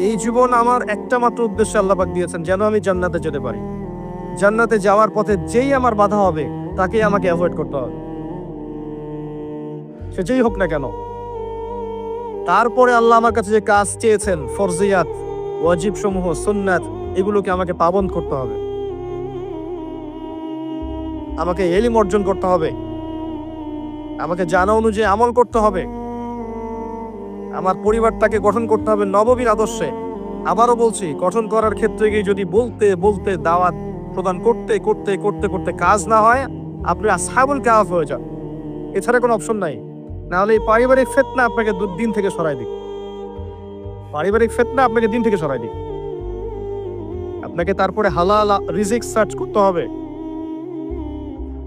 এই জীবন আমার একটা মাত্র উদ্দেশ্যে আল্লাহ পাক দিয়েছেন, যেন আমি জান্নাতে যেতে পারি। জান্নাতে যাওয়ার পথে যেই আমার বাধা হবে তাকেই আমাকে অ্যাভয়েড করতে হবে, সে যেই হোক না কেন। তারপরে আল্লাহ আমার কাছে যে কাজ চেয়েছেন, ফরজিয়াত, ওয়াজিব সমূহ, সুন্নাত, এগুলোকে আমাকে পাবন করতে হবে, আমাকে ইলম অর্জন করতে হবে, আমাকে জানা অনুযায়ী আমল করতে হবে, আমার পরিবারটাকে গঠন করতে হবে নববীর আদর্শে। আবারও বলছি, গঠন করার ক্ষেত্রে গিয়ে যদি বলতে বলতে দাওয়াত প্রদান করতে করতে করতে করতে কাজ না হয়, আপনি আসহাবুল কাহাফ হয়ে যান। এছাড়া কোনো অপশন নাই। নাহলে এই পারিবারিক ফিতনা আপনাকে দিন থেকে সরাই দিক, পারিবারিক ফিতনা আপনাকে দিন থেকে সরাই দিক। আপনাকে তারপরে হালাল রিজিক সার্চ করতে হবে,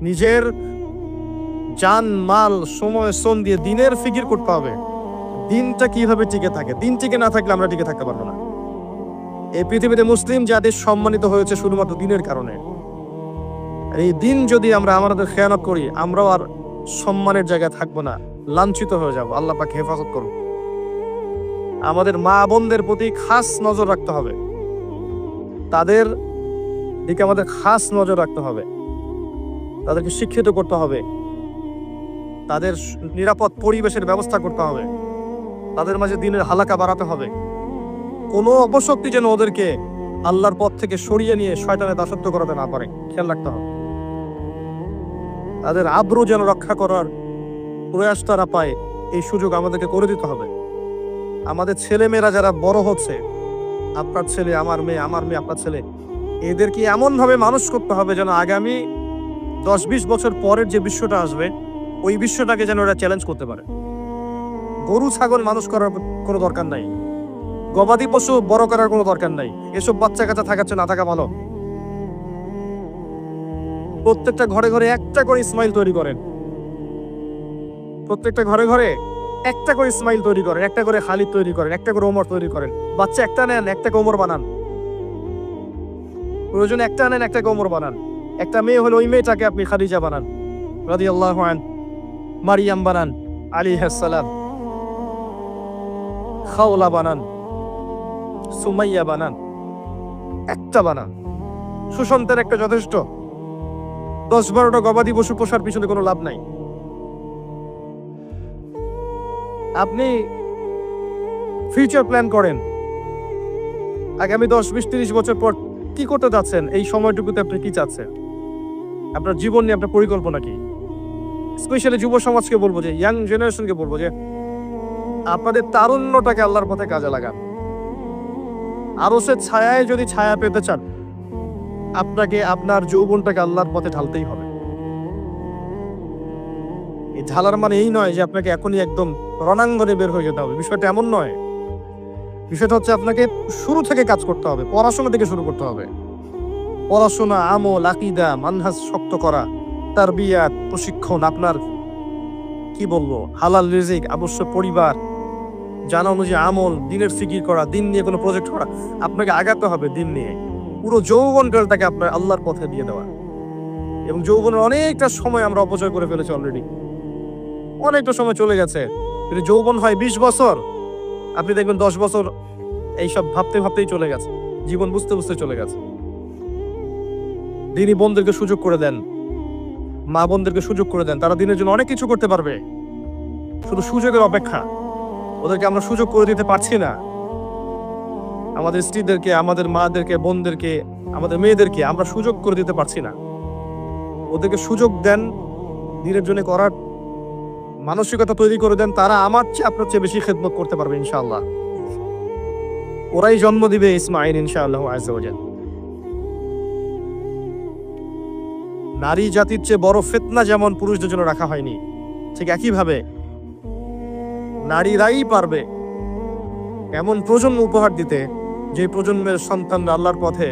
নিজের জান মাল সময় শ্রম দিয়ে দিনের ফিকির করতে হবে। দিনটা কিভাবে টিকে থাকে, দিন টিকে না থাকলে আমরা টিকে থাকতে পারবো না। এই পৃথিবীতে মুসলিম জাতি সম্মানিত হয়েছে শুধুমাত্র দিনের কারণে। এই দিন যদি আমরা আমাদের খেয়ানত করি, আমরাও আর সম্মানের জায়গায় থাকবো না, লাঞ্ছিত হয়ে যাব। আল্লাহ পাক হেফাজত করুন। আমাদের মা বোনদের প্রতি খাস নজর রাখতে হবে, তাদের দিকে আমাদের খাস নজর রাখতে হবে, তাদেরকে শিক্ষিত করতে হবে, তাদের নিরাপদ পরিবেশের ব্যবস্থা করতে হবে, তাদের মাঝে দিনের হালাকা বাড়াতে হবে। কোনো অপশক্তি যেন ওদেরকে আল্লাহর পথ থেকে সরিয়ে নিয়ে শয়তানের দাসত্ব করাতে না পারে, খেয়াল রাখতে হবে। তাদের আব্রু যেন রক্ষা করার প্রয়াস তারা পায়, এই সুযোগ আমাদেরকে করে দিতে হবে। আমাদের ছেলে মেয়েরা যারা বড় হচ্ছে, আপনার ছেলে আমার মেয়ে, আমার মেয়ে আপনার ছেলে, এদেরকে এমনভাবে মানুষ করতে হবে যেন আগামী 10-20 বছর পরের যে বিশ্বটা আসবে, ওই বিশ্বটাকে যেন ওরা চ্যালেঞ্জ করতে পারে। গরু ছাগল মানুষ করার কোনো দরকার নাই, গবাদি পশু বড় করার কোনো দরকার নাই। এসব বাচ্চা কাচ্চা থাকাচ্ছে না থাকা ভালো। প্রত্যেকটা ঘরে ঘরে একটা করে ইসমাইল তৈরি করেন, প্রত্যেকটা ঘরে ঘরে একটা করে ইসমাইল তৈরি করেন, একটা করে খালিদ তৈরি করেন, একটা করে ওমর তৈরি করেন। বাচ্চা একটা নেন, একটাকে ওমর বানান, প্রয়োজন একটা নেন, একটাকে ওমর বানান। একটা মেয়ে হলে ওই মেয়েটাকে আপনি খাদিজা বানান রাদিয়াল্লাহু আনহা, মারিয়াম বানান আলাইহিস সালাম, খাওলা বানান, সুমাইয়া বানান, একটা বানান। সুসন্তান একটা যথেষ্ট। 10-12টা গবাদি পশু পোষার পিছনে কোনো লাভ নাই। আপনি ফিউচার প্ল্যান করেন, আগামী 10-20-30 বছর পর কি করতে যাচ্ছেন, এই সময়টুকুতে আপনি কি চাচ্ছেন, আপনার জীবন নিয়ে আপনার পরিকল্পনা কি। স্পেশালি যুব সমাজকে বলবো, যে ইয়াং জেনারেশনকে বলবো, যে আপনাদের তারুণ্যটাকে আল্লাহর পথে কাজে লাগান। আরশের ছায়ায় যদি ছায়া পেতে চান, আপনাকে আপনার যৌবনটাকে আল্লাহর পথে ঢালতেই হবে। এই ঢালার মানে এই নয় যে আপনাকে এখনই একদম রণাঙ্গনে বের হয়ে যেতে হবে, বিষয়টা এমন নয়। বিষয়টা হচ্ছে আপনাকে শুরু থেকে কাজ করতে হবে, পড়াশোনা থেকে শুরু করতে হবে। পড়াশোনা, আমল, আকীদা, মানহাজ শক্ত করা, তারবিয়াত, প্রশিক্ষণ, আপনার কি বলবো, হালাল রিজিক, আবশ্যক পরিবার, জানা অনুযায়ী আমল, দিনের ফিকির করা, দিন নিয়ে কোনো প্রজেক্ট করা। আপনাকে আগাতে হবে দিন নিয়ে। পুরো যৌবনকালটাকে আপনার আল্লাহর পথে দিয়ে দেওয়া। এবং যৌবনের অনেকটা সময় আমরা অপচয় করে ফেলেছি অলরেডি, অনেকটা সময় চলে গেছে। কিন্তু যৌবন হয় 20 বছর, আপনি দেখবেন 10 বছর এইসব ভাবতে ভাবতেই চলে গেছে, জীবন বুঝতে বুঝতে চলে গেছে। দিনই বোনদেরকে সুযোগ করে দেন, মা বোনদেরকে সুযোগ করে দেন, তারা দিনের জন্য অনেক কিছু করতে পারবে। শুধু সুযোগের অপেক্ষা, ওদেরকে আমরা সুযোগ করে দিতে পারছি না। আমাদের স্ত্রীদেরকে, আমাদের মাদেরকে, বোনদেরকে, আমাদের মেয়েদেরকে আমরা সুযোগ করে দিতে পারছি না। ওদেরকে সুযোগ দেন, দিনের জন্য করার মানসিকতা তৈরি করে দেন। তারা আমার চেয়ে আপনার চেয়ে বেশি খেদমত করতে পারবে ইনশাআল্লাহ। ওরাই জন্ম দিবে ইসমাইল ইনশাআল্লাহ আযজা ওয়া জাল। নারী জাতির চেয়ে বড় ফিতনা যেমন পুরুষদের জন্য রাখা হয়নি, ঠিক একইভাবে নারীরাই পারবে এমন প্রজন্ম উপহার দিতে, যে প্রজন্মের সন্তানরা আল্লাহর পথে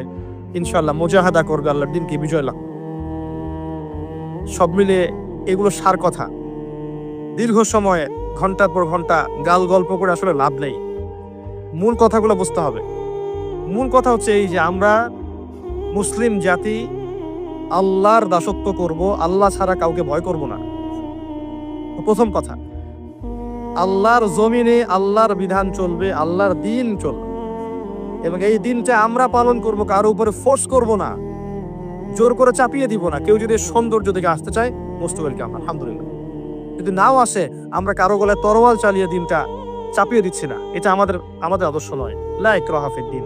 ইনশাআল্লাহ মুজাহাদা করবে, আল্লাহর দিনকে বিজয় লাভ। সব মিলে এগুলো সার কথা। দীর্ঘ সময় ঘন্টার পর ঘন্টা গাল গল্প করে আসলে লাভ নেই। মূল কথাগুলো বুঝতে হবে। মূল কথা হচ্ছে এই যে আমরা মুসলিম জাতি আল্লাহর দাসত্ব করব, আল্লাহ ছাড়া কাউকে ভয় করব না। প্রথম কথা, আল্লাহর জমিনে আল্লাহর বিধান চলবে, আল্লাহর দিন চলবে। এবং এই দিনটা আমরা পালন করব, কারো উপরে ফোর্স করব না, জোর করে চাপিয়ে দিব না। কেউ যদি সৌন্দর্য দিকে আসতে চায়, মোস্ট ওয়েলকাম, আলহামদুলিল্লাহ। যদি নাও আসে, আমরা কারো গলায় তরোয়াল চালিয়ে দিনটা চাপিয়ে দিচ্ছি না। এটা আমাদের আদর্শ নয়। লা ইকরাহা ফিদ্দিন,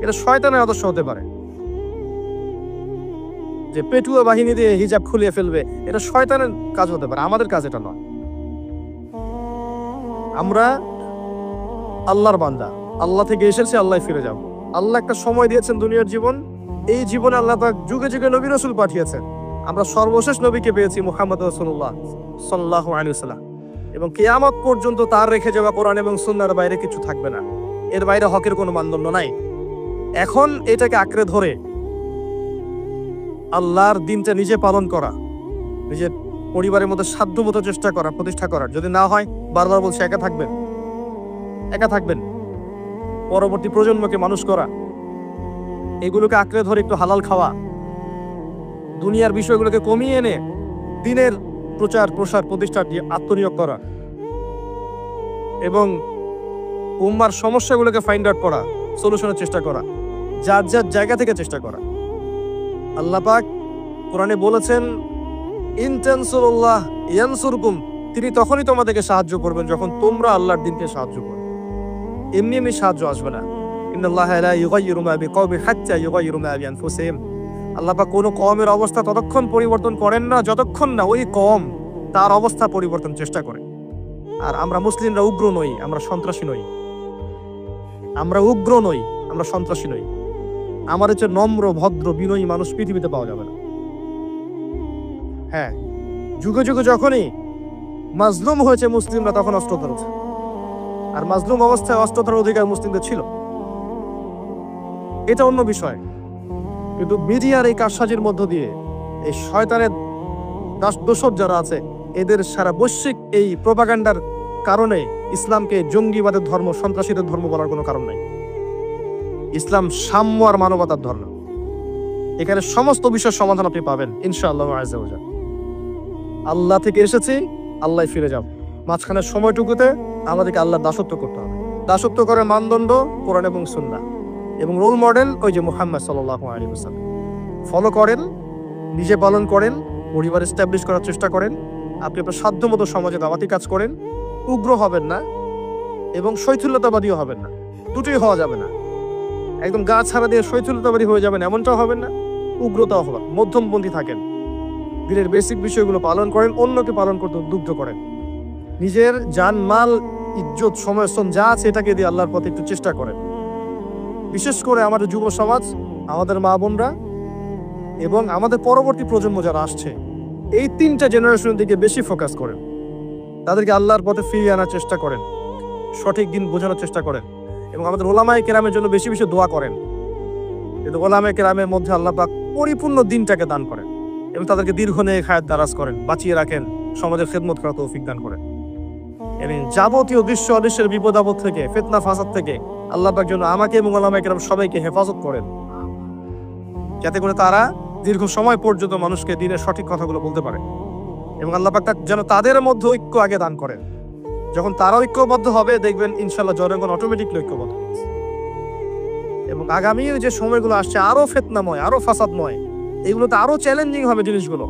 এটা শয়তানের আদর্শ হতে পারে, যে পেটুয়া বাহিনী দিয়ে হিজাব খুলিয়ে ফেলবে, এটা শয়তানের কাজ হতে পারে, আমাদের কাজ এটা নয়। আমরা আল্লাহর বান্দা, আল্লাহ থেকে এসেছি, আল্লাহ ফিরে যাব। আল্লাহ একটা সময় দিয়েছেন দুনিয়ার জীবন, এই জীবনে আল্লাহ পাক যুগে যুগে নবী রাসূল পাঠিয়েছেন। আমরা সর্বশেষ নবীকে পেয়েছি, মুহাম্মদ রাসূলুল্লাহ সাল্লাল্লাহু আলাইহি ওয়াসাল্লাম, এবং কিয়ামত পর্যন্ত তার রেখে যাওয়া কোরআন এবং সুন্নাহর বাইরে কিছু থাকবে না। এর বাইরে হকের কোনো মানদণ্ড নাই। এখন এটাকে আঁকড়ে ধরে আল্লাহর দিনটা নিজে পালন করা, নিজের পরিবারের মধ্যে সাধ্যমতো চেষ্টা করা, প্রতিষ্ঠা করার। যদি না হয়, বারবার বলছে, একা থাকবেন, পরবর্তী প্রজন্মকে মানুষ করা, এগুলোকে আঁকড়ে ধরে একটু হালাল খাওয়া, দুনিয়ার বিষয়গুলোকে কমিয়ে এনে দিনের প্রচার প্রসার প্রতিষ্ঠা দিয়ে আত্মনিয়োগ করা, এবং উম্মার সমস্যাগুলোকে ফাইন্ড আউট করা, সলিউশনের চেষ্টা করা, যার যার জায়গা থেকে চেষ্টা করা। আল্লাহ পাক কোরআনে বলেছেন, ইন তানসুরুল্লাহ ইয়ানসুরকুম, তিনি তখনই তোমাদেরকে সাহায্য করবেন যখন তোমরা আল্লাহর দিনকে সাহায্য করবে। এমনি এমনি সাহায্য আসবে না। ইন্নাল্লাহা লা ইউগাইয়িরু মা বিকওমিন হাত্তা ইউগাইয়িরু মা বিআনফুসিহিম। আল্লাহ পাক কোনো কওমের অবস্থা ততক্ষণ পরিবর্তন করেন না যতক্ষণ না ওই কওম তার অবস্থা পরিবর্তন চেষ্টা করে। আর আমরা মুসলিমরা উগ্র নই, আমরা সন্ত্রাসী নই। আমরা সন্ত্রাসী নই। আমাদের চেয়ে নম্র, ভদ্র, বিনয়ী মানুষ পৃথিবীতে পাওয়া যাবে না। হ্যাঁ, যুগে যুগে যখনই মাজলুম হয়েছে মুসলিমরা, তখন অস্ত্র ধরেছে। আর মাজলুম অবস্থায় অস্ত্র ধরার অধিকার মুসলিমদের ছিল, এটা অন্য বিষয়। কিন্তু মিডিয়ার এই কারসাজির মধ্য দিয়ে এই শয়তানের দোসর যারা আছে, এদের সারা বৈশ্বিক এই প্রোপাগান্ডার কারণে ইসলামকে জঙ্গিবাদের ধর্ম, সন্ত্রাসীদের ধর্ম বলার কোনো কারণ নাই। ইসলাম সাম্য আর মানবতার ধর্ম। এখানে সমস্ত বিষয়ের সমাধান আপনি পাবেন ইনশাআল্লাহ আযজা ওয়া জাল। আল্লাহ থেকে এসেছি, আল্লাহ ফিরে যাব। মাঝখানের সময়টুকুতে আমাদেরকে আল্লাহর দাসত্ব করতে হবে। দাসত্ব করার মানদণ্ড কোরআন এবং সুন্নাহ, এবং রোল মডেল ওই যে মুহাম্মদ সাল্লাল্লাহু আলাইহি ওয়াসাল্লাম। ফলো করেন, নিজে পালন করেন, পরিবার এস্টাবলিশ করার চেষ্টা করেন। আপনি আপনার সাধ্যমতো সমাজে দাওয়াতি কাজ করেন। উগ্র হবেন না এবং শৈথিল্যতাবাদীও হবেন না, দুটোই হওয়া যাবে না। একদম গা ছাড়া দিয়ে শৈথিল্যতাবাদী হয়ে যাবেন এমনটাও হবেন না, উগ্রতাও হবেন। মধ্যমপন্থী থাকেন, দিনের বেসিক বিষয়গুলো পালন করেন, অন্যকে পালন করতে উদ্বুদ্ধ করেন। নিজের জান, মাল, ইজ্জত, সময়, শ্রম যা আছে এটাকে দিয়ে আল্লাহর পথে একটু চেষ্টা করেন। বিশেষ করে আমাদের যুব সমাজ, আমাদের মা বোনরা এবং আমাদের পরবর্তী প্রজন্ম যারা আসছে, এই তিনটা জেনারেশনের দিকে বেশি ফোকাস করেন। তাদেরকে আল্লাহর পথে ফিরিয়ে আনার চেষ্টা করেন, সঠিক দিন বোঝানোর চেষ্টা করেন, এবং আমাদের ওলামায়ে কেরামের জন্য বেশি বেশি দোয়া করেন। কিন্তু ওলামায়ে কেরামের মধ্যে আল্লাহ পাক পরিপূর্ণ দিনটাকে দান করেন এবং তাদেরকে দীর্ঘমেয়াদী হায়াত দারাজ করেন, বাঁচিয়ে রাখেন, সমাজের খেদমত করার তৌফিক দান করেন। এবং যাবতীয় দৃশ্য অদৃশ্যের বিপদ আপদ থেকে, ফিতনা ফাসাদ থেকে আল্লাহ পাক যেন আমাকে এবং ওলামায়ে কেরাম সবাইকে হেফাজত করেন, যাতে করে তারা দীর্ঘ সময় পর্যন্ত মানুষকে দিনের সঠিক কথাগুলো বলতে পারে। এবং আল্লাহ পাক যেন তাদের মধ্যে ঐক্য আগে দান করেন। যখন তারা ঐক্যবদ্ধ হবে, দেখবেন ইনশাআল্লাহ জনগণ অটোমেটিকলি ঐক্যবদ্ধ হবে। এবং আগামী যে সময়গুলো আসছে আরো ফিতনাময়, আরো ফাসাদময়, এগুলোতে আরো চ্যালেঞ্জিং হবে জিনিসগুলো।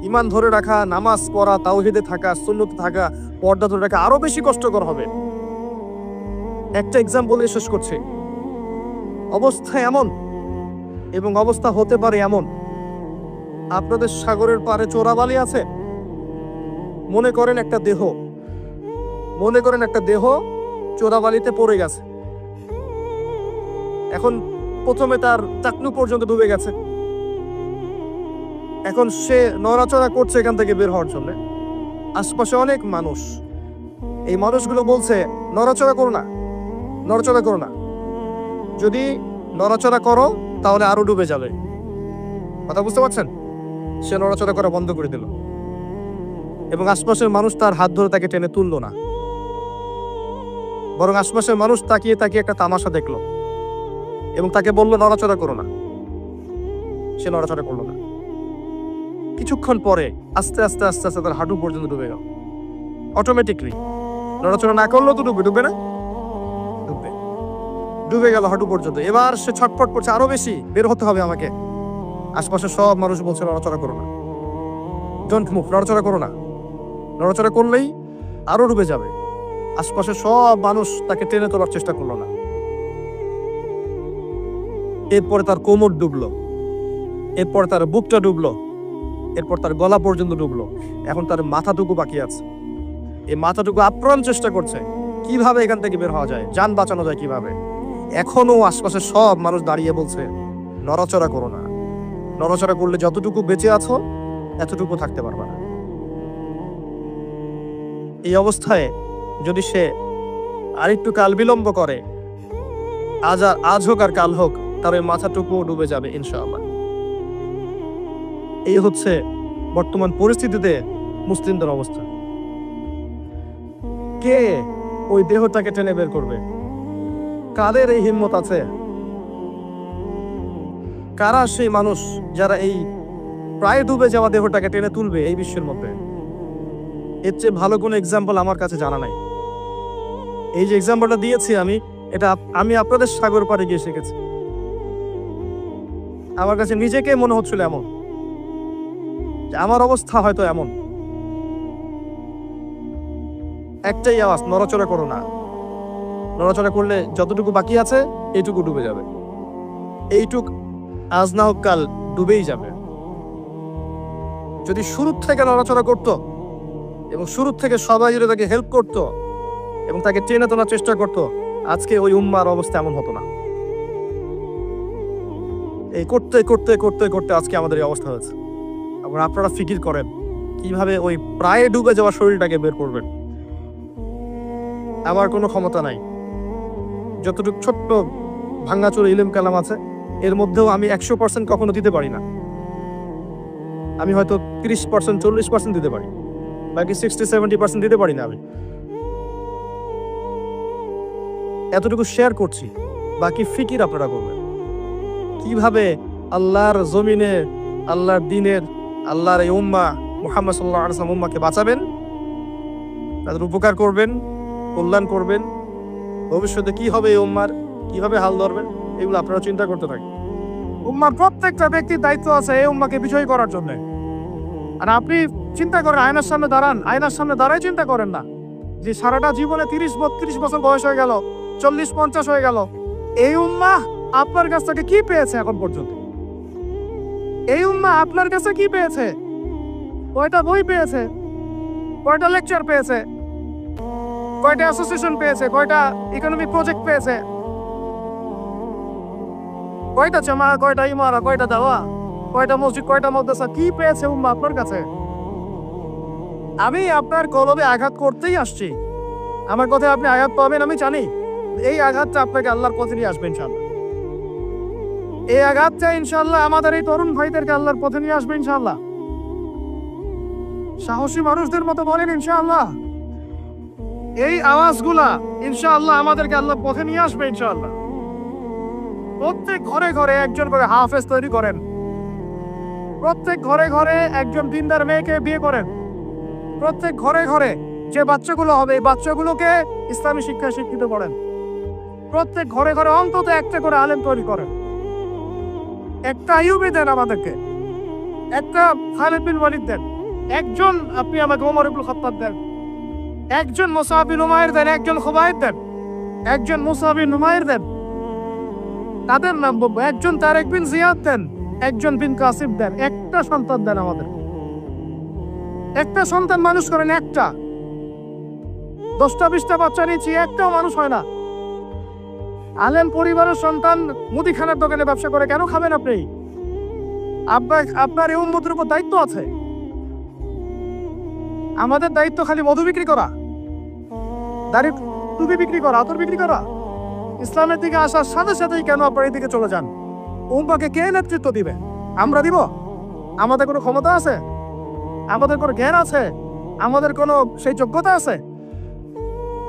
ঈমান ধরে রাখা, নামাজ পড়া, তাওহীদে থাকা, সুন্নতে থাকা, পর্দা ধরে রাখা আরো বেশি কষ্টকর হবে। একটা এক্সাম্পল দিয়ে শেষ করছি। অবস্থা এমন এবং অবস্থা হতে পারে এমন, আপনাদের সাগরের পাড়ে চোরাবালি আছে। মনে করেন একটা দেহ চোরাবালিতে পড়ে গেছে। এখন প্রথমে তার চাকনু পর্যন্ত ডুবে গেছে। এখন সে নড়াচড়া করছে এখান থেকে বের হওয়ার জন্য। আশপাশে অনেক মানুষ, এই মানুষগুলো বলছে নড়াচড়া করো না, যদি নড়াচড়া করো তাহলে আরো ডুবে যাবে। কথা বুঝতে পারছেন? সে নড়াচড়া করা বন্ধ করে দিল এবং আশপাশের মানুষ তার হাত ধরে তাকে টেনে তুললো না, বরং আশপাশের মানুষ তাকিয়ে তাকিয়ে একটা তামাশা দেখলো এবং তাকে বললো নড়াচড়া করো না। সে নড়াচড়া করলো না। কিছুক্ষণ পরে আস্তে আস্তে আস্তে আস্তে তার হাঁটু পর্যন্ত ডুবে গেল। অটোমেটিকলি নড়াচড়া না করলেও তো ডুবে না? ডুববে। ডুবে গেল হাঁটু পর্যন্ত। এবার সে ছটফট করছে, আরো বেশি বের হতে হবে আমাকে। আশপাশে সব মানুষ বলছে নড়াচড়া করো না, ডোন্ট মুভ, নড়াচড়া করো না। নড়াচড়া করলেই আরো ডুবে যাবে। আশপাশে সব মানুষ তাকে টেনে তোলার চেষ্টা করলো না। এরপরে তার কোমর ডুবলো, এরপর তার বুকটা ডুবলো, এরপর তার গলা পর্যন্ত ডুবলো। এখন তার মাথাটুকু বাকি আছে। এই মাথাটুকু আপ্রাণ চেষ্টা করছে কিভাবে এখান থেকে বের হওয়া যায়, যান বাঁচানো যায় কিভাবে। এখনো আশপাশে সব মানুষ দাঁড়িয়ে বলছে নড়াচড়া করো না, নড়াচড়া করলে যতটুকু বেঁচে আছো এতটুকু থাকতে পারবে না। এই অবস্থায় যদি সে আরেকটু কাল বিলম্ব করে, আজ হোক আর কাল হোক, তার ওই মাথাটুকু ডুবে যাবে ইনশাআল্লাহ। এই হচ্ছে বর্তমান পরিস্থিতিতে মুসলিমদের অবস্থা। কে ওই দেহটাকে টেনে বের করবে? কাদের এই হিম্মত আছে? কারা সেই মানুষ যারা এই প্রায় ডুবে যাওয়া দেহটাকে টেনে তুলবে এই বিশ্বের মধ্যে? এর চেয়ে ভালো কোনো এক্সাম্পল আমার কাছে জানা নাই। এই যে এক্সাম্পলটা দিয়েছি আমি আপনাদের সাগর পাড়ে গিয়ে শিখেছি। আমার কাছে নিজেকে মনে হচ্ছিল এমন, যে আমার অবস্থা হয়তো এমন। একটাই আওয়াজ, নড়াচড়া করো না। নড়াচড়া করলে যতটুকু বাকি আছে এইটুকু ডুবে যাবে। এইটুক আজ না হোক কাল ডুবেই যাবে। যদি শুরু থেকে নড়াচড়া করতো এবং শুরু থেকে সবাই যদি তাকে হেল্প করতো এবং তাকে টেনে তোলার চেষ্টা করতো, আজকে ওই উম্মার অবস্থা এমন হতো না। এই করতে করতে করতে করতে আজকে আমাদের এই অবস্থা হয়েছে। এখন আপনারা ফিকির করেন কিভাবে ওই প্রায় ডুবে যাওয়া শরীরটাকে বের করবেন। আমার কোনো ক্ষমতা নাই। যতটুকু ছোট্ট ভাঙ্গাচুর ইলম কালাম আছে এর মধ্যেও আমি 100% কখনো দিতে পারি না। আমি হয়তো 30%, 40% দিতে পারি, বাকি 60-70% দিতে পারি না। আমি এতটুকু শেয়ার করছি, বাকি ফিকির আপনারা করবেন কিভাবে আল্লাহর জমিনে, আল্লাহর দিনের, আল্লাহর এই উম্মাহ মুহাম্মদ সাল্লাল্লাহু আলাইহি ওয়াসাল্লাম উম্মাহকে বাঁচাবেন, তাদের উপকার করবেন, কল্যাণ করবেন। ভবিষ্যতে কি হবে এই উম্মার, কিভাবে হাল ধরবেন, এগুলো আপনারা চিন্তা করতে থাকেন। উম্মার প্রত্যেকটা ব্যক্তির দায়িত্ব আছে এই উম্মাকে বিজয়ী করার জন্য। আর আপনি চিন্তা করেন, আয়নার সামনে দাঁড়ান, আয়নার সামনে দাঁড়াই চিন্তা করেন না যে সারাটা জীবনে 30-32 বছর বয়স হয়ে গেল, 40-50 হয়ে গেল, এই উম্মাহ আপনার কাছ থেকে কি পেয়েছে এখন পর্যন্ত? এই উম্মাহ আপনার কাছে কি পেয়েছে? কয়টা বই পেয়েছে, কয়টা লেকচার পেয়েছে, কয়টা অ্যাসোসিয়েশন পেয়েছে, কয়টা ইকোনমিক প্রজেক্ট পেয়েছে, কয়টা জামা, কয়টা ইমারা, কয়টা দাওয়া, কয়টা মসজিদ, কয়টা মাদ্রাসা, কি পেয়েছে উম্মাহ আপনার কাছে? আমি আপনার কলবে আঘাত করতেই আসছি। আমার কথায় আপনি আঘাত পাবেন আমি জানি। এই আঘাতটা আপনাকে আল্লাহর পথে নিয়ে আসবে ইনশাআল্লাহ। এই আঘাতটা ইনশাআল্লাহ আমাদের এই তরুণ ভাইদেরকে আল্লাহর পথে নিয়ে আসবে ইনশাআল্লাহ। সাহসী মানুষদের মতো বলেন ইনশাআল্লাহ। এই আওয়াজগুলা ইনশাআল্লাহ আমাদেরকে আল্লাহর পথে নিয়ে আসবে ইনশাআল্লাহ। প্রত্যেক ঘরে ঘরে একজন করে হাফেজ তৈরি করেন, প্রত্যেক ঘরে ঘরে একজন দিনদার মেয়েকে বিয়ে করেন, প্রত্যেক ঘরে ঘরে যে বাচ্চাগুলো হবে এই বাচ্চাগুলোকে ইসলামী শিক্ষায় শিক্ষিত করেন, প্রত্যেক ঘরে ঘরে অন্তত একটা করে আলেম তৈরি করেন। একটা আইয়ুবী দেন আমাদেরকে, একটা খালিদ বিন ওয়ালিদ দেন, একজন আপনি আমাকে ওমর ইবনে খাত্তাব দেন, একজন মুসআব বিন উমাইর দেন, একজন খুবাইব দেন, একজন মুসআব বিন উমাইর দেন, তাদের নাম বলবো, একজন তারেক বিন জিয়াদ দেন, একজন বিন কাসিম দেন। একটা সন্তান দেন আমাদের, একটা সন্তান মানুষ করেন। একটা 10টা-20টা বাচ্চা নিচ্ছি, একটাও মানুষ হয় না। আলেম পরিবারের সন্তান মুদিখানার দোকানে ব্যবসা করে কেন খাবেন আপনি? আপনার এই উম্মতের উপর দায়িত্ব আছে। আমাদের দায়িত্ব খালি মধু বিক্রি করা, দাড়ি টুপি বিক্রি করা, আতর বিক্রি করা? ইসলামের দিকে আসার সাথে সাথেই কেন আপনার এই দিকে চলে যান? উম্মাহকে কে নেতৃত্ব দিবে? আমরা দিব? আমাদের কোনো ক্ষমতা আছে? আমাদের কোনো জ্ঞান আছে? আমাদের কোনো সেই যোগ্যতা আছে?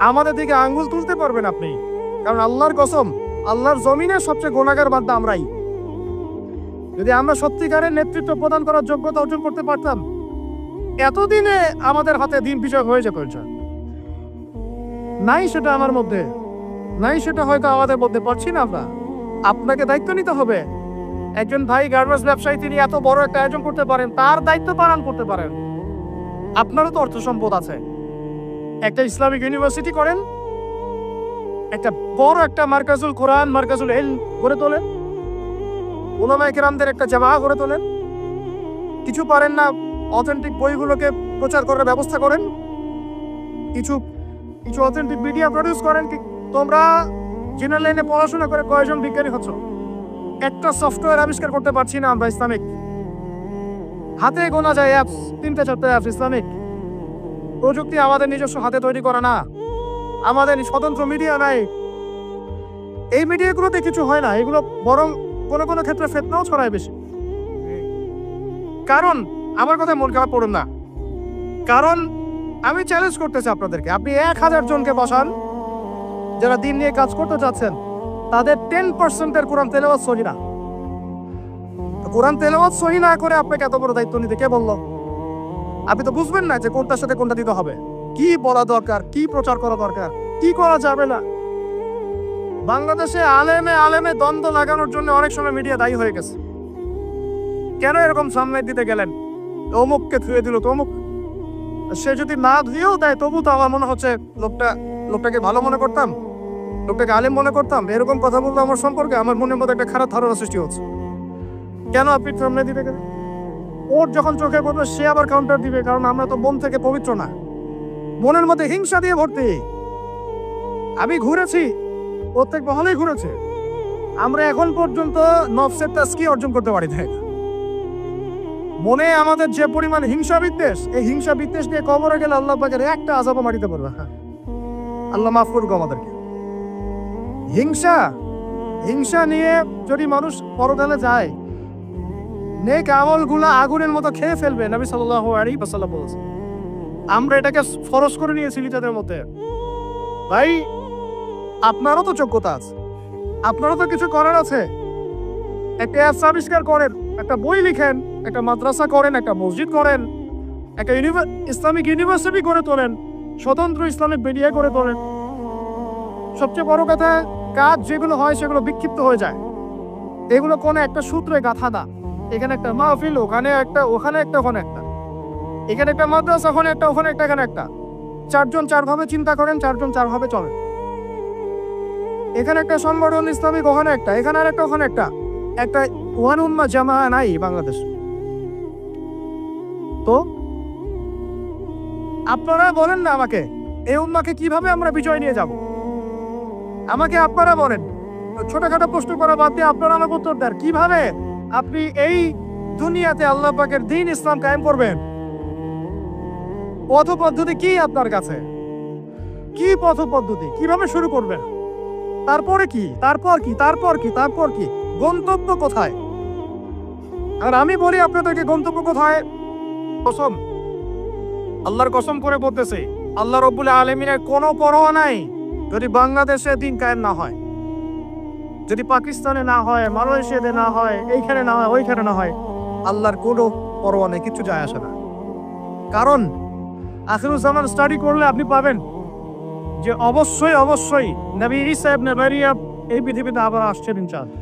আমাদের দিকে আঙ্গুল তুলতে পারবেন আপনি? কারণ আল্লাহর কসম, আল্লাহর জমিনের সবচেয়ে গুনাহগার বান্দা আমরাই। যদি আমরা সত্যিকারের নেতৃত্ব প্রদান করার যোগ্যতা অর্জন করতে পারতাম, এতদিনে আমাদের হাতে দিন বিজয় হয়ে যেত। নাই সেটা আমার মধ্যে। নাই সেটা হয়তো আমাদের মধ্যে পারছি না আমরা। আপনাকে দায়িত্ব নিতে হবে। একজন ভাই গার্মেন্টস ব্যবসায়ী, তিনি এত বড় একটা আয়োজন করতে পারেন, তার দায়িত্ব পালন করতে পারেন। আপনারও তো অর্থ সম্পদ আছে, একটা ইসলামিক ইউনিভার্সিটি করেন, একটা বড় একটা মার্কাজুল কোরআন, মার্কাজুল ইলম গড়ে তোলেন, উলামায়ে কেরামদের একটা জামাআহ গড়ে তোলেন। কিছু পারেন না, অথেন্টিক বইগুলোকে প্রচার করার ব্যবস্থা করেন, কিছু কিছু অথেন্টিক মিডিয়া প্রডিউস করেন। তোমরা জেনারেল লাইনে পড়াশোনা করে কয়জন বিজ্ঞানী হচ্ছ? একটা সফটওয়্যার আবিষ্কার করতে পারছি না আমরা ইসলামিক, হাতে গোনা যায় অ্যাপস, 3-4টা অ্যাপস ইসলামিক। প্রযুক্তি আমাদের নিজস্ব হাতে তৈরি করা না, আমাদের স্বতন্ত্র মিডিয়া নাই। এই মিডিয়াগুলোতে কিছু হয় না, এগুলো বরং কোনো কোনো ক্ষেত্রে ফিতনাও ছড়ায় বেশি। কারণ আমার কথা মন খারাপ করুন না, কারণ আমি চ্যালেঞ্জ করতেছি আপনাদেরকে, আপনি 1000 জনকে বসান যারা দিন নিয়ে কাজ করতে চাচ্ছেন, তাদের 10% কোরআন তেলাওয়াত সহি না। কোরআন তেলাওয়াত সহি না করে আপনাকে এত বড় দায়িত্ব নিতে কে বললো? আপনি তো বুঝবেন না যে কোনটার সাথে কোনটা দিতে হবে, কি বলা দরকার, কি প্রচার করা দরকার, কি করা যাবে না। বাংলাদেশে আলেমে আলেমে দ্বন্দ্ব লাগানোর জন্য অনেক সময় মিডিয়া দায়ী হয়ে গেছে। কেন এরকম সামনে দিতে গেলেন? অমুককে ধুয়ে দিল, তমুক। সে যদি না ধুয়েও দেয় তবু তো আমার মনে হচ্ছে লোকটাকে ভালো মনে করতাম, লোকটাকে আলেম মনে করতাম। এরকম কথা বললো আমার সম্পর্কে, আমার মনের মধ্যে একটা খারাপ ধারণা সৃষ্টি হচ্ছে। কেন আপনি সামনে দিতে গেলেন? ওর যখন চোখে পড়বে সে আবার কাউন্টার দিবে, কারণ আমরা তো মন থেকে পবিত্র না, মনের মধ্যে হিংসা দিয়ে ভর্তি। আমি ঘুরেছি, প্রত্যেক মহলেই ঘুরেছে, আমরা এখন পর্যন্ত নফসের তাজকিয়া অর্জন করতে পারি না। মনে আমাদের যে পরিমাণ হিংসা বিদ্বেষ, এই হিংসা বিদ্বেষ নিয়ে কবরে গেলে আল্লাহ পাকের একটা আযাবও মাটিতে পড়বে। হ্যাঁ, আল্লাহ মাফ করুক আমাদেরকে। হিংসা নিয়ে যদি মানুষ পরকালে যায়, নেক আমলগুলা আগুনের মতো খেয়ে ফেলবে। নবী সাল্লাল্লাহু আলাইহি ওয়াসাল্লাম বলেছেন। আমরা এটাকে ফরজ করে নিয়েছি নিজেদের মধ্যে। ভাই, আপনারও তো যোগ্যতা আছে, আপনারও তো কিছু করার আছে। একটা অ্যাপস আবিষ্কার করেন, একটা বই লিখেন, একটা মাদ্রাসা করেন, একটা মসজিদ করেন, একটা ইসলামিক ইউনিভার্সিটি করে তোলেন, স্বতন্ত্র ইসলামিক মিডিয়া করে তোলেন। সবচেয়ে বড় কথা, কাজ যেগুলো হয় সেগুলো বিক্ষিপ্ত হয়ে যায়, এগুলো কোনো একটা সূত্রে গাঁথা না। এখানে একটা মাহফিল, ওখানে একটা, ওখানে একটা, ওখানে একটা, এখানে একটা মাদ্রাসা, ওখানে একটা, ওখানে একটা, এখানে একটা। 4 জন 4 ভাবে চিন্তা করেন, 4 জন 4 ভাবে চলেন। এখানে একটা সংগঠন ইসলামিক, ওখানে একটা, এখানে আর একটা, ওখানে একটা। একটা ওয়ান উম্মাহ জামাআহ নাই বাংলাদেশ। তো আপনারা বলেন না আমাকে, এই উম্মাহকে কিভাবে আমরা বিজয় নিয়ে যাব? আমাকে আপনারা বলেন। ছোটখাটো প্রশ্ন করা বাদ দিয়ে আপনারা আমাকে উত্তর দেন, কিভাবে আপনি এই দুনিয়াতে আল্লাহ পাকের দ্বীন ইসলাম কায়েম করবেন? পথ পদ্ধতি কি আপনার কাছে? কি পথ পদ্ধতি, কিভাবে শুরু করবেন? তারপরে কি, তারপর কি, তারপর কি, তারপর কি, গন্তব্য কোথায়? আর আমি বলি আপনাদেরকে, গন্তব্য কোথায়? কসম, আল্লাহর কসম করে বলতেছে, আল্লাহ রাব্বুল আলামিনের কোনো পরোয়া নাই যদি বাংলাদেশে দ্বীন কায়েম না হয়, যদি পাকিস্তানে না হয়, মালয়েশিয়াতে না হয়, এইখানে না হয়, ওইখানে না হয়, আল্লাহর কোনো পরোয়া নেই, কিছু যায় আসে না। কারণ আখিরুজ্জামান স্টাডি করলে আপনি পাবেন যে অবশ্যই অবশ্যই নবী ঈসা ইবনে মারইয়াম এই পৃথিবীতে আবার আসছেন ইনশাআল্লাহ,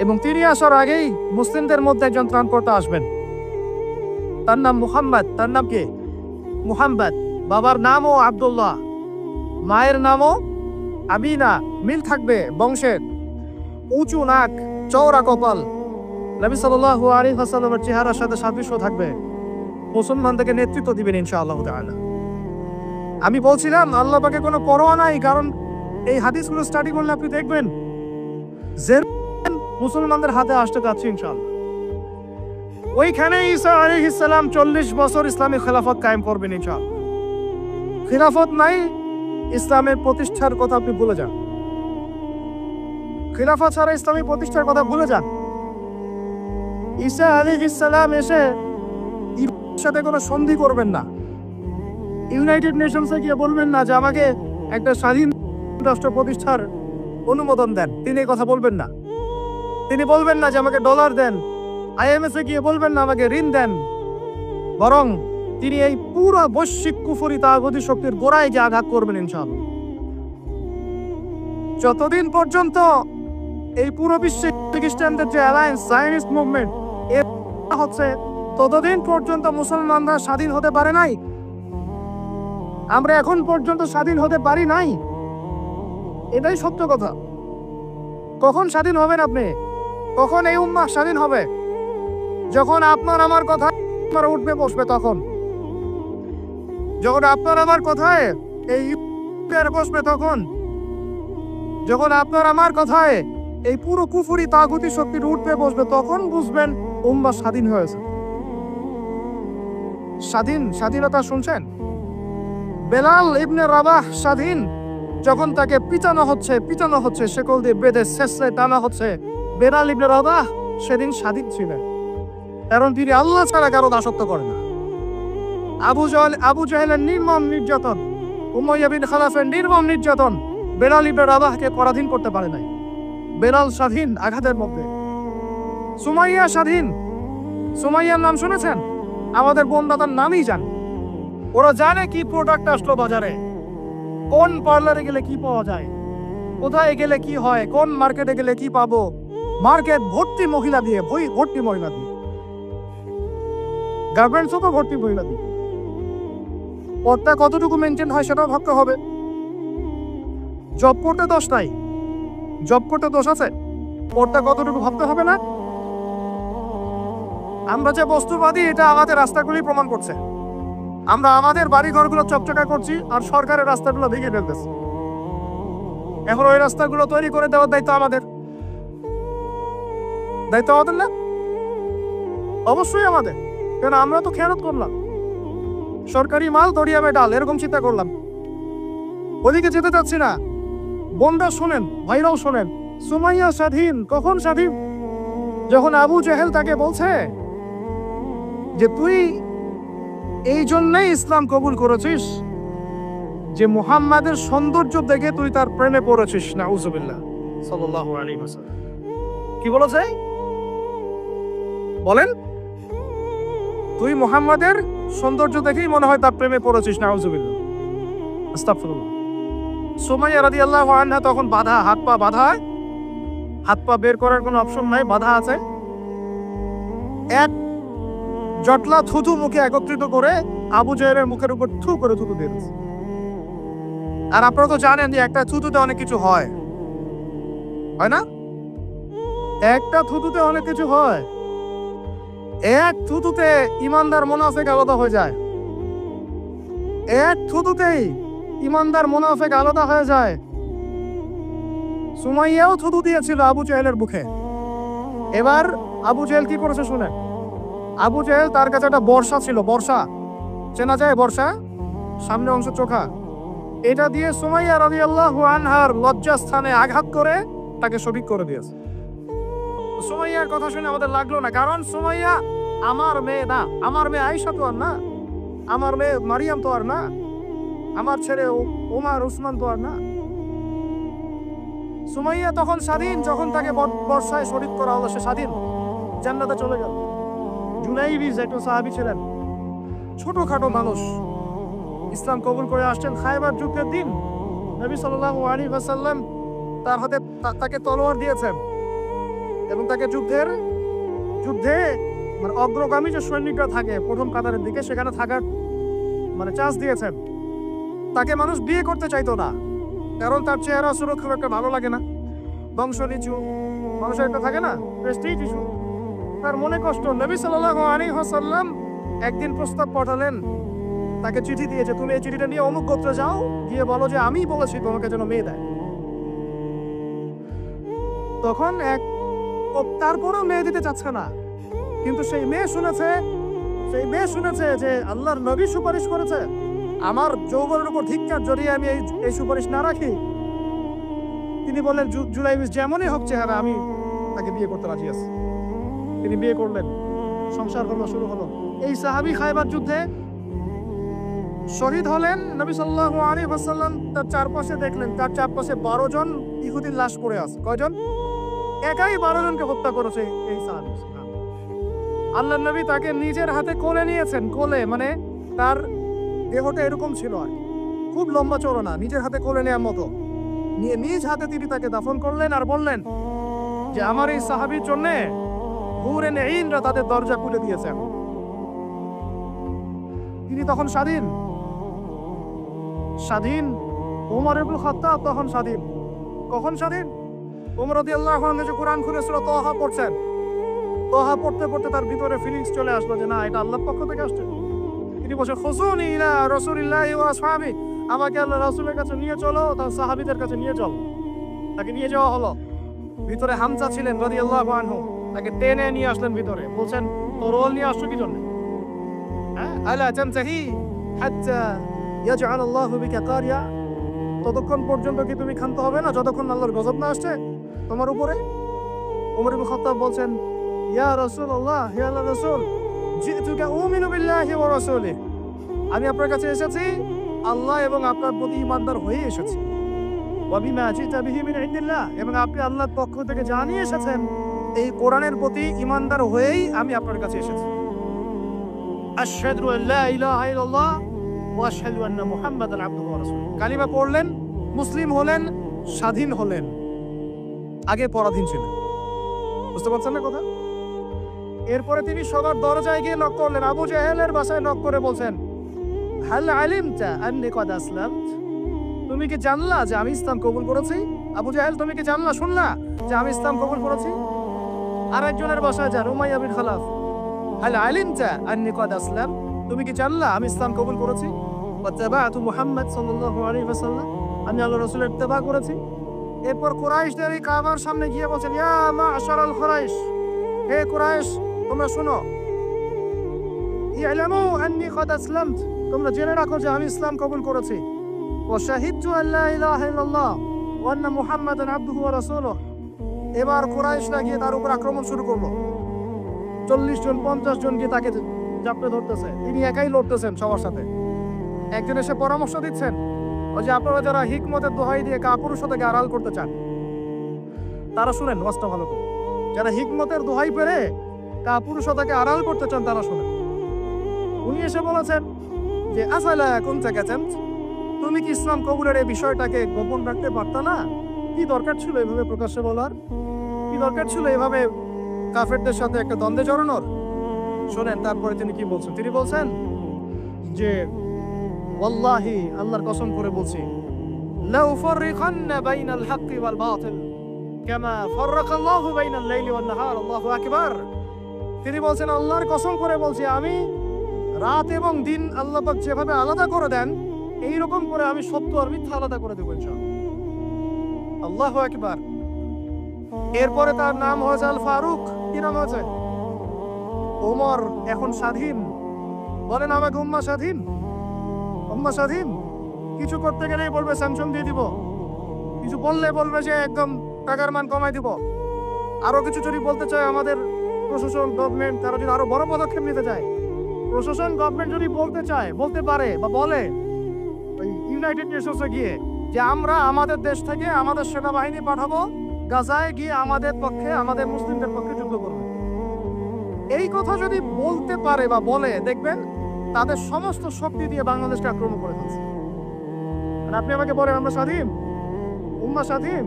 এবং তিনি আসার আগেই মুসলিমদের মধ্যে একজন ত্রাণকর্তা আসবেন। তার নাম মুহাম্মদ। তার নাম কি? মুহাম্মদ। বাবার নামও আব্দুল্লাহ, মায়ের নামও আমিনা। মিল থাকবে বংশের। উঁচু নাক, চওড়া কপাল, নবী সাল্লাল্লাহু আলাইহি ওয়াসাল্লামের চেহারার সাথে সাদৃশ্য থাকবে। মুসলমানদেরকে নেতৃত্ব দিবেন ইনশাআল্লাহ তাআলা। আমি বলছিলাম আল্লাহ পাকে কোনো পরোয়া নাই, কারণ এই হাদিসগুলো স্টাডি করলে আপনি দেখবেন যে মুসলমানদের হাতে আসতে যাচ্ছে ইনশাআল্লাহ। ওইখানে ঈসা আলাইহিস সালাম 40 বছর ইসলামী খেলাফত কায়েম করবেন ইনশাআল্লাহ। খেলাফত নাই, ইসলামের প্রতিষ্ঠার কথা আপনি ভুলে যান। খেলাফত ছাড়া ইসলামী প্রতিষ্ঠার কথা ভুলে যান। ঈসা আলাইহিস সালাম এসে ইরানের সাথে কোনো সন্ধি করবেন না। ইউনাইটেড নেশনসে গিয়ে বলবেন না যে আমাকে একটা স্বাধীন রাষ্ট্র প্রতিষ্ঠার অনুমোদন দেন, তিনি এই কথা বলবেন না। তিনি বলবেন না যে আমাকে ডলার দেন, IMF এ গিয়ে বলবেন না আমাকে ঋণ দেন, বরং তিনি এই পুরো বৈশ্বিক কুফরি তাগুতি শক্তির গোড়ায় যে আঘাত করবেন ইনশাআল্লাহ। যতদিন পর্যন্ত এই পুরো বিশ্বে খ্রিস্টানদের যে অ্যালায়েন্স জায়নিস্ট মুভমেন্ট এর হচ্ছে, ততদিন পর্যন্ত মুসলমানরা স্বাধীন হতে পারে নাই। আমরা এখন পর্যন্ত স্বাধীন হতে পারি নাই, এটাই সত্য কথা। কখন স্বাধীন হবেন আপনি? কখন এই উম্মাহ স্বাধীন হবে? যখন আপনার আমার কথা উঠবে বসবে, তখন যখন আপনার আমার কথায় এই বসবে, তখন যখন আপনার আমার কথায় এই পুরো কুফরি তাগুতি শক্তির উঠবে বসবে, তখন বুঝবেন উম্মাহ স্বাধীন হয়েছে। স্বাধীনতা শুনছেন? বেলাল ইবনে রাবাহ স্বাধীন যখন তাকে পিটানো হচ্ছে শেকল দিয়ে বেঁধে শেষে টানা হচ্ছে, বেলাল ইবনে রাবাহ সেদিন স্বাধীন ছিলেন, কারণ তিনি আল্লাহ ছাড়া কারো দাসত্ব করেন না। আবু জাহেলের নির্মম নির্যাতন, উমাইয়া বিন খালাফের নির্মম নির্যাতন বেলাল ইবনে রাবাহকে পরাধীন করতে পারে নাই। বেলাল স্বাধীন আঘাতের মধ্যে। সুমাইয়া স্বাধীন। সুমাইয়ার নাম শুনেছেন? আমাদের বোনদাতার নামই জানে। ওরা জানে কি প্রোডাক্ট আসলো বাজারে, কোন পার্লারে গেলে কি পাওয়া যায়, কোথায় গেলে কি হয়, কোন মার্কেটে গেলে কি পাবো। মার্কেট ভর্তি মহিলা দিয়ে, ভর্তি মহিলা দিয়ে, গার্মেন্টসও তো ভর্তি মহিলা দিয়ে। পদটা কতটুকু মেনটেন হয় সেটাও ভাবতে হবে। জব করতে দোষ নাই, জব করতে দোষ আছে, পদটা কতটুকু ভাবতে হবে না? আমরা যে বস্তুবাদী এটা আমাদের রাস্তাগুলি প্রমাণ করছে। আমরা আমাদের বাড়ি ঘরগুলো চকচকা করছি আর সরকারের রাস্তাগুলো ভেঙে ফেলতেছি। এখন ওই রাস্তাগুলো তৈরি করে দেওয়ার দায়িত্ব আমাদের, দায়িত্ব আমাদের না? অবশ্যই আমাদের, কেন আমরা তো খেয়ানত করলাম, সরকারি মাল দরিয়ামে ডাল, এরকম চিন্তা করলাম। ওদিকে যেতে চাচ্ছি না। বোনরা শোনেন, ভাইরাও শোনেন, সুমাইয়া স্বাধীন। কখন স্বাধীন? যখন আবু জেহেল তাকে বলছে যে তুই এই জন্যই ইসলাম কবুল করেছিস যে মুহাম্মাদের সৌন্দর্য দেখে তুই তার প্রেমে পড়েছিস। নাউজুবিল্লাহ সাল্লাল্লাহু আলাইহি ওয়াসাল্লাম কি বলেছে বলেন? তুই মুহাম্মাদের সৌন্দর্য দেখেই মনে হয় তার প্রেমে পড়েছিস। নাউজুবিল্লাহ, আস্তাগফিরুল্লাহ। সুমাইয়া রাদিয়াল্লাহু আনহা তখন বাধা, হাত পা বাধা, হাত পা বের করার কোনো অপশন নাই, বাধা আছে। এক জটলা থুতু মুখে একত্রিত করে আবু জাহেলের মুখের উপর থু করে থুতু দিয়ে দিয়েছে। আর আপনারা তো জানেন যে একটা থুতুতে অনেক কিছু হয়, হয় না? একটা থুতুতে অনেক কিছু হয়। এক থুতুতে ইমানদার মুনাফিক আলাদা হয়ে যায়। এক থুতুতেই ইমানদার মুনাফিক আলাদা হয়ে যায়। সুমাইয়াও থুতু দিয়েছিল আবু জাহেলের মুখে। এবার আবু জাহেল কি করেছে শুনেন। আবু জাহেল তার কাছে একটা বর্ষা ছিল, বর্ষা চেনা যায়, বর্ষা সামনে অংশ চোখা, এটা দিয়ে সুমাইয়া রাদিয়াল্লাহু আনহার লজ্জাস্থানে আঘাত করে তাকে শহীদ করে দিয়েছে। সুমাইয়ার কথা শুনে আমাদের লাগলো না, কারণ সুমাইয়া আমার মেয়ে না, আমার মেয়ে আয়েশা তো আর না, আমার মেয়ে মারিয়াম তো আর না, আমার ছেলে ওমর উসমান তো আর না। সুমাইয়া তখন স্বাধীন, যখন তাকে বর্ষায় শহীদ করা হলো, সে স্বাধীন, জান্নাতে চলে গেল। জুনাইবিজ একজন সাহাবী ছিলেন, ছোটখাটো মানুষ, ইসলাম কবুল করে আসছেন খায়বার যুদ্ধের দিন। নবী সাল্লাল্লাহু আলাইহি ওয়াসাল্লাম তার হাতে তাকে তলোয়ার দিয়েছেন এবং তাকে যুদ্ধে মানে অগ্রগামী যে সৈনিকরা থাকে প্রথম কাতারের দিকে, সেখানে থাকার মানে চান্স দিয়েছেন। তাকে মানুষ বিয়ে করতে চাইতো না, কারণ তার চেহারা সুরক্ষা খুব একটা ভালো লাগে না, বংশ নিচু, মানুষের একটা থাকে না প্রেস্টিজ ইস্যু, তার মনে কষ্ট। নবী সাল্লাল্লাহু আলাইহি ওয়াসাল্লাম একদিন প্রস্তাব পাঠালেন, তাকে চিঠি দিয়েছে, তুমি এই চিঠিটা নিয়ে অমুক গোত্রে যাও, গিয়ে বলো যে আমি বলেছি তোমাকে যেন মেয়ে দেয়। তখন তারপরেও মেয়ে দিতে চাচ্ছে না, কিন্তু সেই মেয়ে শুনেছে যে আল্লাহর নবী সুপারিশ করেছে, আমার যৌবনের উপর ধিক্কার জড়িয়ে আমি এই সুপারিশ না রাখি। তিনি বললেন জুলাইবিস যেমনই হোক চেহারা, আমি তাকে বিয়ে করতে রাজি আছি। তিনি বিয়ে করলেন, সংসার হলো, শুরু হলো। এই সাহাবী খায়বার যুদ্ধে শহীদ হলেন। নবী সাল্লাল্লাহু আলাইহি ওয়াসাল্লাম তার চারপাশে দেখলেন, তার চারপাশে 12 জন ইহুদির লাশ পড়ে আছে। কয়জন? একাই 12 জনকে হত্যা করেছে এই সাহাবী। আল্লাহর নবী তাকে নিজের হাতে কোলে নিয়েছেন। কোলে মানে তার দেহটা এরকম ছিল আর খুব লম্বা চওড়া না, নিজের হাতে কোলে নেওয়ার মতো। নিয়ে নিজ হাতে তিনি তাকে দাফন করলেন আর বললেন যে আমার এই সাহাবীর জন্য হুরে নেইনরা তাদের দরজা খুলে দিয়েছেন। তিনি তখন স্বাধীন। ওমর ইবনে খাত্তাব তখন স্বাধীন। কখন স্বাধীন? ওমর রাদিয়াল্লাহু আনহু যে কোরআন খুলে সূরা তাহা পড়ছেন, তাহা পড়তে পড়তে তার ভিতরে ফিলিংস চলে আসলো যে না, এটা আল্লাহর পক্ষ থেকে আসছে। তিনি বলছেন খুসুনি ইলা রাসূলিল্লাহি ওয়া আসহাবি, আমাকে আল্লাহ রাসূলের কাছে নিয়ে চলো, তার সাহাবীদের কাছে নিয়ে চলো। তাকে নিয়ে যাওয়া হলো। ভিতরে হামজা ছিলেন রাদিয়াল্লাহু আনহু, তাকে টেনে নিয়ে আসলেন ভিতরে। বলছেন তরোয়াল নিয়ে আসছো কি জন্য? হ্যাঁ, আলা তানতাহি হাত্তা ইয়াজআল আল্লাহু বিকা কারিয়া, ততক্ষণ পর্যন্ত কি তুমি ক্ষান্ত হবে না যতক্ষণ আল্লাহর গজব না আসছে তোমার উপরে? ওমর ইবনে খাত্তাব বলছেন ইয়া রাসূলুল্লাহ, হে আল্লাহর রাসূল, জিতুকা উমিনু বিল্লাহি ওয়া রাসূলিহি, আমি আপনার কাছে এসেছি আল্লাহ এবং আপনার প্রতি ঈমানদার হয়ে এসেছি। ওয়া বিমা জিতা বিহি মিন ইনদিল্লাহ, এবং আপনি আল্লাহর পক্ষ থেকে জানিয়ে এসেছেন এই কোরআনের প্রতি ঈমানদার হয়েই আমি আপনার কাছে এসেছি। আশহাদু আল্লা ইলাহা ইল্লাল্লাহ ওয়া আশহাদু আন্না মুহাম্মাদান আবদুহু ওয়া রাসূলুহু, কালিমা পড়লেন, মুসলিম হলেন, স্বাধীন হলেন। আগে পরাধীন ছিলেন। বুঝতে পারছেন না কথা? এরপরে তিনি সবার দরজায় গিয়ে নক করলেন। আবু জাহেলের বাসায় নক করে বলছেন হাল আলিমতা আন্নী কদ আসলামত, তুমি কি জানলা যে আমি ইসলাম কবুল করেছি? আবু জাহেল, তুমি কি জানলা, শুনলা যে আমি ইসলাম কবুল করেছি? আরেকজনের বাসায় যান, উমাইয়া বিন খালাফ, হাল আলিমতা আন্নী কদ আসলাম, তুমি কি জানলা আমি ইসলাম কবুল করেছি? ওয়া তাবাআতু মুহাম্মদ সাল্লাল্লাহু আলাইহি ওয়াসাল্লাম, আমি আল্লাহর রাসূলের ইত্তেবা করেছি। এরপর কুরাইশদের এই কাবার সামনে গিয়ে বলছেন ইয়া মা'শারাল কুরাইশ, হে কুরাইশ তোমরা শোনো, ইয়ালামু আন্নী কদ আসলামত, তোমরা জেনে রাখো যে আমি ইসলাম কবুল করেছি। ওয়া শাহিদতু আল্লা ইলাহা ইল্লাল্লাহ ওয়া আন্না মুহাম্মাদান আবদুহু ওয়া রাসূলুহু। এবার কুরাইশরা গিয়ে তার উপর আক্রমণ শুরু করলো। 40 জন 50 জন গিয়ে তাকে চাপড়ে ধরতেছে, তিনি একাই লড়তেছেন সবার সাথে। একজন এসে পরামর্শ দিচ্ছেন ওই যে আপনারা যারা হিকমতের দোহাই দিয়ে কাপুরুষতাকে আড়াল করতে চান তারা শুনেন ওয়াজটা ভালো করে। যারা হিকমতের দোহাই পেরে কাপুরুষতাকে আড়াল করতে চান তারা শুনেন। উনি এসে বলেছেন যে আসালা কুনতা কাতামত, তুমি কি ইসলাম কবুলের এই বিষয়টাকে গোপন রাখতে পারতা না? কি দরকার ছিল এভাবে প্রকাশ্যে বলার? কি দরকার ছিল এভাবে কাফেরদের সাথে একটা দ্বন্দ্বে জড়ানোর? শোনেন তারপরে তিনি কি বলছেন। তিনি বলছেন যে ওয়াল্লাহি, আল্লাহর কসম করে বলছি, লাউ ফাররিকান্না বাইনাল হাক্কি ওয়াল বাতিল কামা ফাররাকাল্লাহু বাইনাল লাইলি ওয়ান নাহার, আল্লাহু আকবার। তিনি বলছেন আল্লাহর কসম করে বলছি, আমি রাত এবং দিন আল্লাহ পাক যেভাবে আলাদা করে দেন এই রকম করে আমি সত্য আর মিথ্যা আলাদা করে দেব ইনশাআল্লাহ। আল্লাহু আকবার। এরপরে তার নাম হয়েছে আল ফারুক। কি নাম হয়েছে? ওমর এখন স্বাধীন। বলেন আমাকে উম্মাহ স্বাধীন, উম্মাহ স্বাধীন। কিছু করতে গেলেই বলবে স্যাংশন দিয়ে দিব, কিছু বললে বলবে যে একদম টাকার মান কমাই দিব। আরো কিছু যদি বলতে চায় আমাদের প্রশাসন গভর্নমেন্ট, তারা যদি আরো বড় পদক্ষেপ নিতে চায়, প্রশাসন গভর্নমেন্ট যদি বলতে চায়, বলতে পারে বা বলে ওই ইউনাইটেড নেশনসে গিয়ে যে আমরা আমাদের দেশ থেকে আমাদের সেনাবাহিনী পাঠাবো গাজায় গিয়ে আমাদের পক্ষে, আমাদের মুসলিমদের পক্ষে যুদ্ধ করবে, এই কথা যদি বলতে পারে বা বলে, দেখবেন তাদের সমস্ত শক্তি দিয়ে বাংলাদেশকে আক্রমণ করে ফেলছে। আর আপনি আমাকে বলেন আমরা স্বাধীন, উম্মাহ স্বাধীন?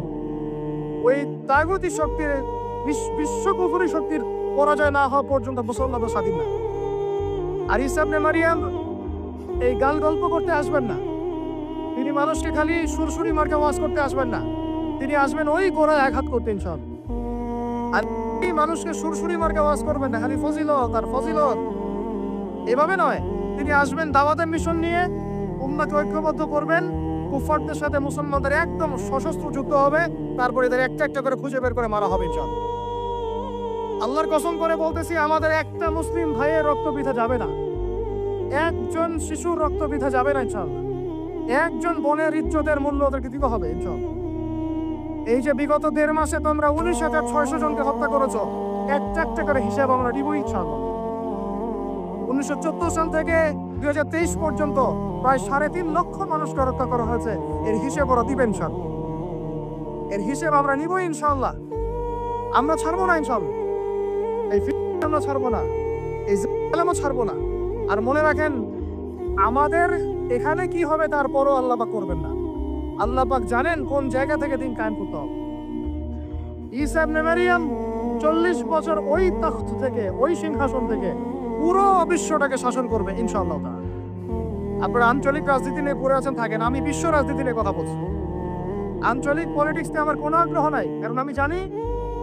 ওই তাগুতি শক্তির, বিশ্বকুফরি শক্তির পরাজয় না হওয়া পর্যন্ত মুসলমানরা স্বাধীন না। আর ঈসা ইবনে মারিয়াম এই গাল গল্প করতে আসবেন না, তিনি মানুষকে খালি সুরসুরি মার্কা ওয়াজ করতে আসবেন না, তিনি আসবেন ওই গোড়ায় আঘাত করতে ইনশাআল্লাহ। আর এই মানুষকে সুরসুরি মার্কা ওয়াজ করবেন না, খালি ফজিলত আর ফজিলত, এভাবে নয়। তিনি আসবেন দাওয়াতের মিশন নিয়ে, উম্মাহকে ঐক্যবদ্ধ করবেন, কুফারদের সাথে মুসলমানদের একদম সশস্ত্র যুদ্ধ হবে, তারপরে এদের একটা একটা করে খুঁজে বের করে মারা হবে ইনশাআল্লাহ। আল্লাহর কসম করে বলতেছি, আমাদের একটা মুসলিম ভাইয়ের রক্ত বৃথা যাবে না, একজন শিশুর রক্ত বৃথা যাবে না ইনশাআল্লাহ। একজন বোনের ইজ্জতের মূল্য ওদেরকে দিতে হবে ইনশাআল্লাহ। এই যে বিগত 1.5 মাসে তোমরা 19,600 জনকে হত্যা করেছো, একটা একটা করে হিসাব আমরা দিব ইনশাআল্লাহ। 1914 সাল থেকে 2023 পর্যন্ত প্রায় 3.5 লক্ষ মানুষকে হত্যা করা হয়েছে, এর হিসেব ওরা দিবেন ইনশাআল্লাহ। এর হিসেব আমরা নিব ইনশাআল্লাহ। আমরা ছাড়বো না ইনশাআল্লাহ, এই ফিতনা আমরা ছাড়বো না, এই জালেমও ছাড়বো না। আর মনে রাখেন, আমাদের এখানে কি হবে তারপরও আল্লাহ পাক করবেন না। আল্লাহ পাক জানেন কোন জায়গা থেকে দিন কায়েম করতে হবে। ঈসা ইবনে মারিয়াম 40 বছর ওই তখ্ত থেকে, ওই সিংহাসন থেকে পুরো বিশ্বটাকে শাসন করবে ইনশাআল্লাহ তাআলা। আপনারা আঞ্চলিক রাজনীতি নিয়ে পড়ে আছেন থাকেন, আমি বিশ্ব রাজনীতি নিয়ে কথা বলছি। আঞ্চলিক পলিটিক্স নিয়ে আমার কোনো আগ্রহ নাই, কারণ আমি জানি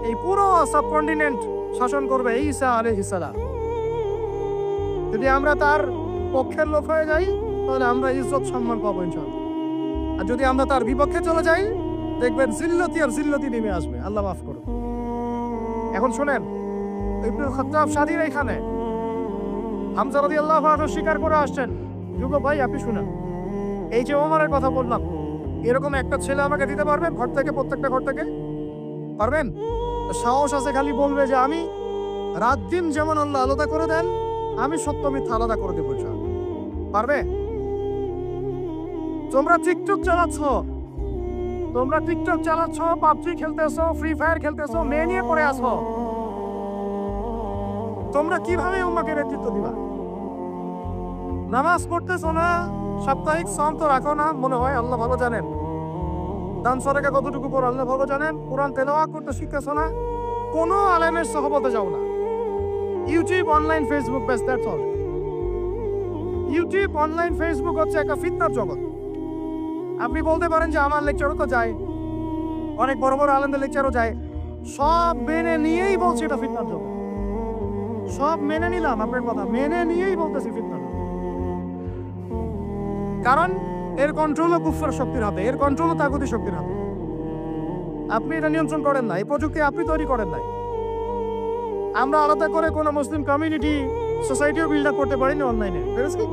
এই পুরো সাবকন্টিনেন্ট শাসন করবে ঈসা আলাইহিস সালাম। যদি আমরা তার পক্ষের লোক হয়ে যাই তাহলে আমরা ইজ্জত সম্মান পাবো ইনশাআল্লাহ। আর যদি আমরা তার বিপক্ষে চলে যাই দেখবেন জিল্লতি আর জিল্লতি নেমে আসবে, আল্লাহ মাফ করুন। এখন শুনেন, ইবনুল খাত্তাব সাদির এখানে হামজা রাদিয়াল্লাহু আনহু স্বীকার করে আসছেন, যুগ ভাই আপনি শুনেন, এই যে ওমরের কথা বললাম, এরকম একটা ছেলে আমাকে দিতে পারবেন ঘর থেকে, প্রত্যেকটা ঘর থেকে পারবেন? সাহস আছে খালি বলবে যে আমি রাত দিন যেমন আল্লাহ আলাদা করে দেন, আমি সত্য মিথ্যা আলাদা করে দেবো, পারবে? তোমরা টিকটক চালাচ্ছ, পাবজি খেলতেছো, ফ্রি ফায়ার খেলতেছো, মেয়ে নিয়ে পড়ে আসো, তোমরা কিভাবে উম্মাকে নেতৃত্ব দিবা? নামাজ পড়তেছো না, সাপ্তাহিক সম তো রাখো না, মনে হয় আল্লাহ ভালো জানেন। দান সদকা কতটুকু পর আল্লাহ ভালো জানেন। কোরআন তেলাওয়াত করতে শিখতেছো না, কোনো আলেমের সহবতে যাও না। ইউটিউব, অনলাইন, ফেসবুক, ব্যাস that's all. YouTube, online, Facebook হচ্ছে একটা ফিতনার জগৎ। আপনি বলতে পারেন যে আমার লেকচারও তো যায়, অনেক বড় বড় আলেমদের লেকচারও যায়, সব মেনে নিয়েই বলছি এটা ফিতনার জগৎ। সব মেনে নিলাম, আপনার কথা মেনে নিয়েই বলতেছি ফিতনার। কারণ এর কন্ট্রোলও কুফর শক্তির হাতে, এর কন্ট্রোলও তাগুতি শক্তির হাতে। আপনি এটা নিয়ন্ত্রণ করেন না, এই প্রযুক্তি আপনি তৈরি করেন নাই। আমরা আলাদা করে কোনো মুসলিম কমিউনিটি, সোসাইটিও বিল্ড আপ করতে পারিনি অনলাইনে, বুঝেছি?